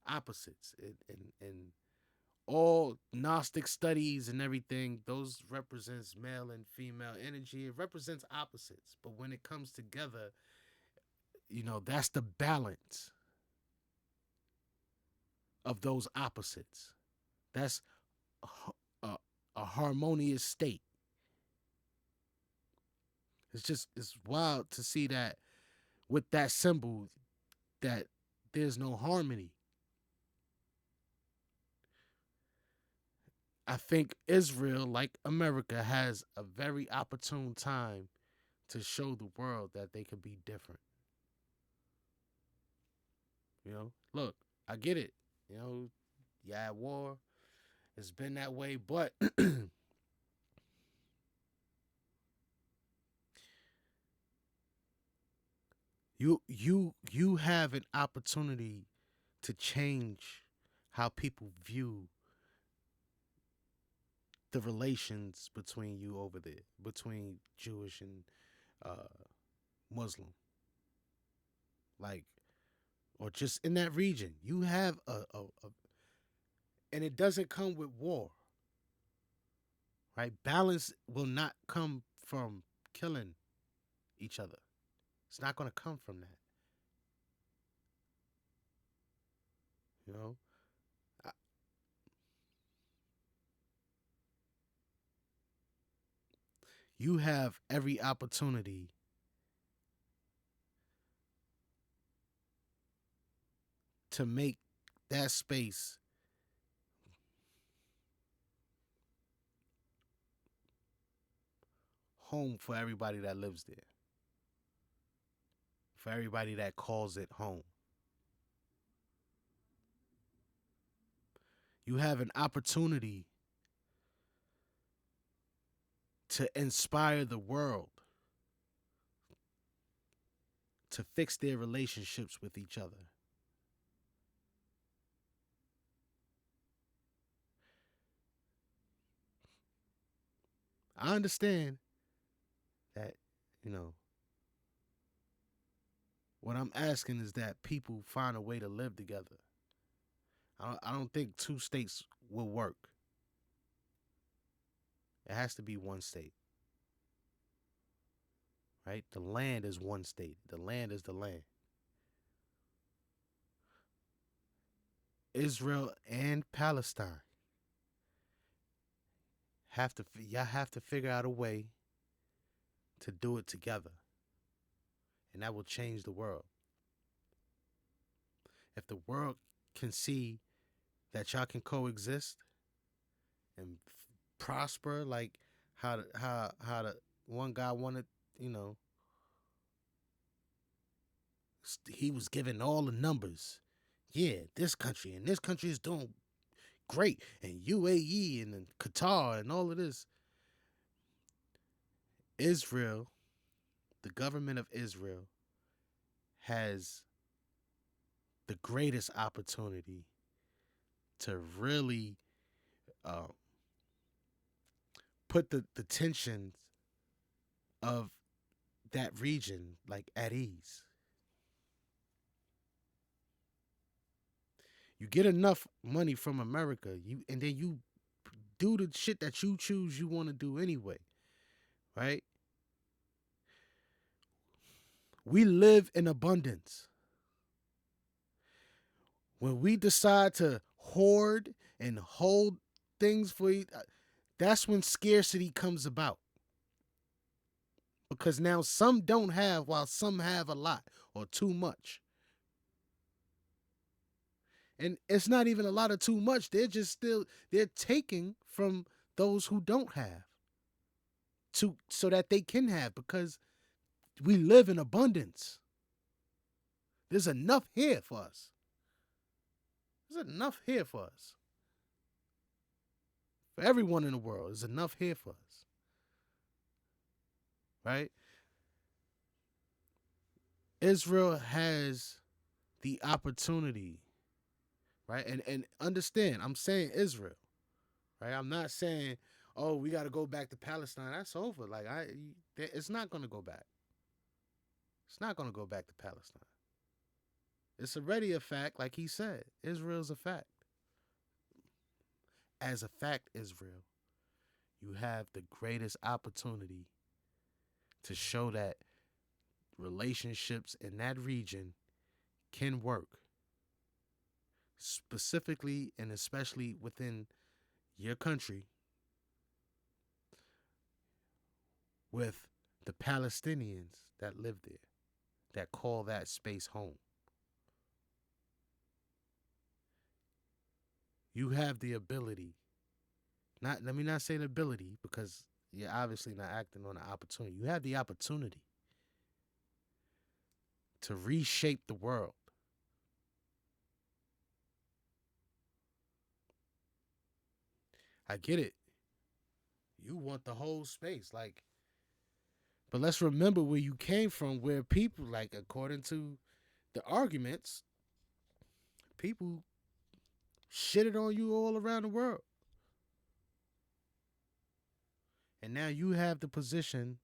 Speaker 1: Opposites. And all Gnostic studies and everything, those represents male and female energy. It represents opposites. But when it comes together, that's the balance of those opposites. That's a harmonious state. It's wild to see that with that symbol that there's no harmony. I think Israel, like America, has a very opportune time to show the world that they could be different. Look, I get it. Yeah, war. It's been that way, but you have an opportunity to change how people view the relations between you over there, between Jewish and uh, Muslim, like, or just in that region. You have and it doesn't come with war, right? Balance will not come from killing each other. It's not going to come from that. You know, I- you have every opportunity to make that space home for everybody that lives there, for everybody that calls it home. You have an opportunity to inspire the world to fix their relationships with each other. I understand that, you know, what I'm asking is that people find a way to live together. I don't think two states will work. It has to be one state, right? The land is one state. The land is the land. Israel and Palestine y'all have to figure out a way to do it together, and that will change the world. If the world can see that y'all can coexist and prosper, like how the one guy wanted, you know, he was given all the numbers. Yeah, this country and this country is doing great, and UAE and then Qatar and all of this. Israel, the government of Israel, has the greatest opportunity to really uh, put the tensions of that region like at ease. You get enough money from America, and then you do the shit that you choose you want to do anyway, right? We live in abundance. When we decide to hoard and hold things for you, that's when scarcity comes about. Because now some don't have while some have a lot or too much. And it's not even a lot of too much. They're taking from those who don't have so that they can have, because we live in abundance. There's enough here for us. There's enough here for us. For everyone in the world, there's enough here for us. Right? Israel has the opportunity, right? And understand, I'm saying Israel, right? I'm not saying, oh, we got to go back to Palestine. That's over. Like, it's not going to go back. It's not going to go back to Palestine. It's already a fact, like he said. Israel's a fact. As a fact, Israel, you have the greatest opportunity to show that relationships in that region can work, specifically and especially within your country, with the Palestinians that live there, that call that space home. You have the ability, let me not say the ability, because you're obviously not acting on the opportunity. You have the opportunity to reshape the world. I get it. You want the whole space, like, but let's remember where you came from, where people, like, according to the arguments, people shitted on you all around the world. And now you have the position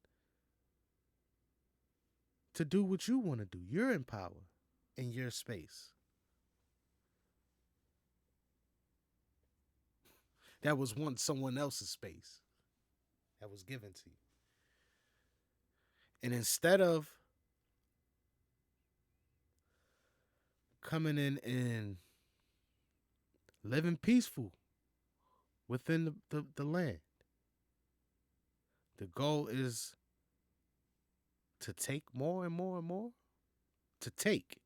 Speaker 1: to do what you want to do. You're in power in your space. That was once someone else's space that was given to you. And instead of coming in and living peaceful within the land, the goal is to take more and more and more. To take.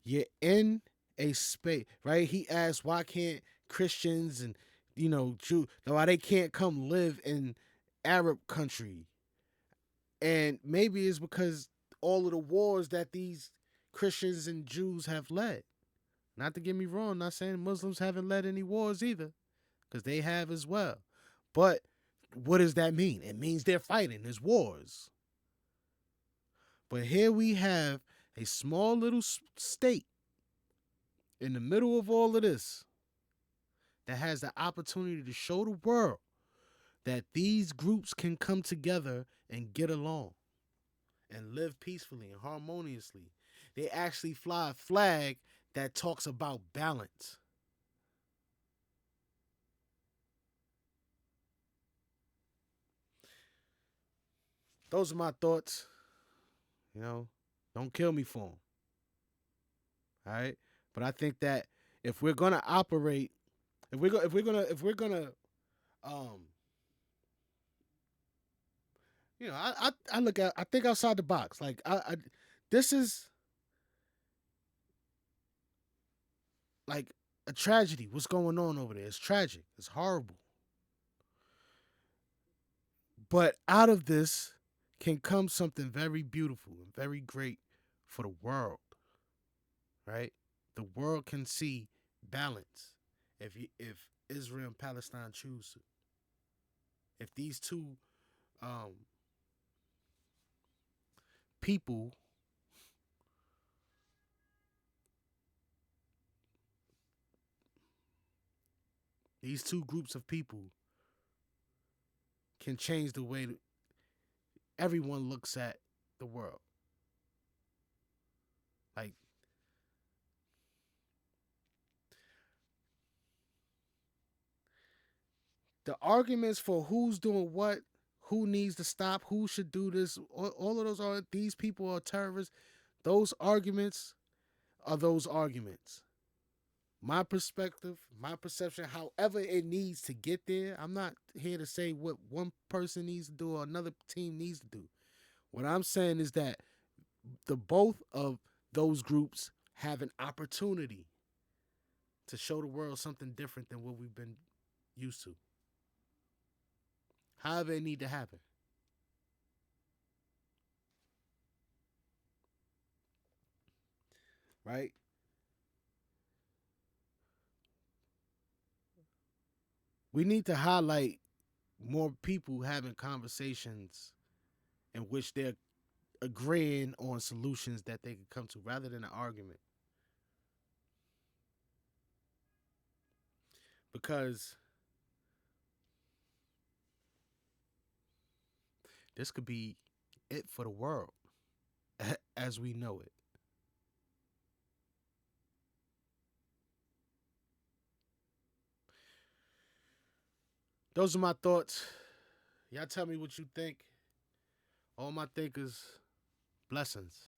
Speaker 1: You're in a space, right? He asked, why can't Christians and, Jews, why they can't come live in Arab country? And maybe it's because all of the wars that these Christians and Jews have led. Not to get me wrong, not saying Muslims haven't led any wars either, because they have as well. But what does that mean? It means they're fighting. There's wars. But here we have a small little state in the middle of all of this that has the opportunity to show the world that these groups can come together and get along and live peacefully and harmoniously. They actually fly a flag that talks about balance. Those are my thoughts. You know, don't kill me for them. All right, but I think that if we're gonna operate, if we're gonna, um, I look at, I think outside the box. Like this is like a tragedy. What's going on over there? It's tragic. It's horrible. But out of this can come something very beautiful and very great for the world, right? The world can see balance if Israel and Palestine choose to. If these two um, people, these two groups of people, can change the way that everyone looks at the world. Like the arguments for who's doing what, who needs to stop, who should do this, all of those are, these people are terrorists. Those arguments are those arguments. My perspective, my perception, however it needs to get there, I'm not here to say what one person needs to do or another team needs to do. What I'm saying is that the both of those groups have an opportunity to show the world something different than what we've been used to. However it need to happen. Right? We need to highlight more people having conversations in which they're agreeing on solutions that they can come to rather than an argument. Because this could be it for the world as we know it. Those are my thoughts. Y'all tell me what you think. All my thinkers, blessings.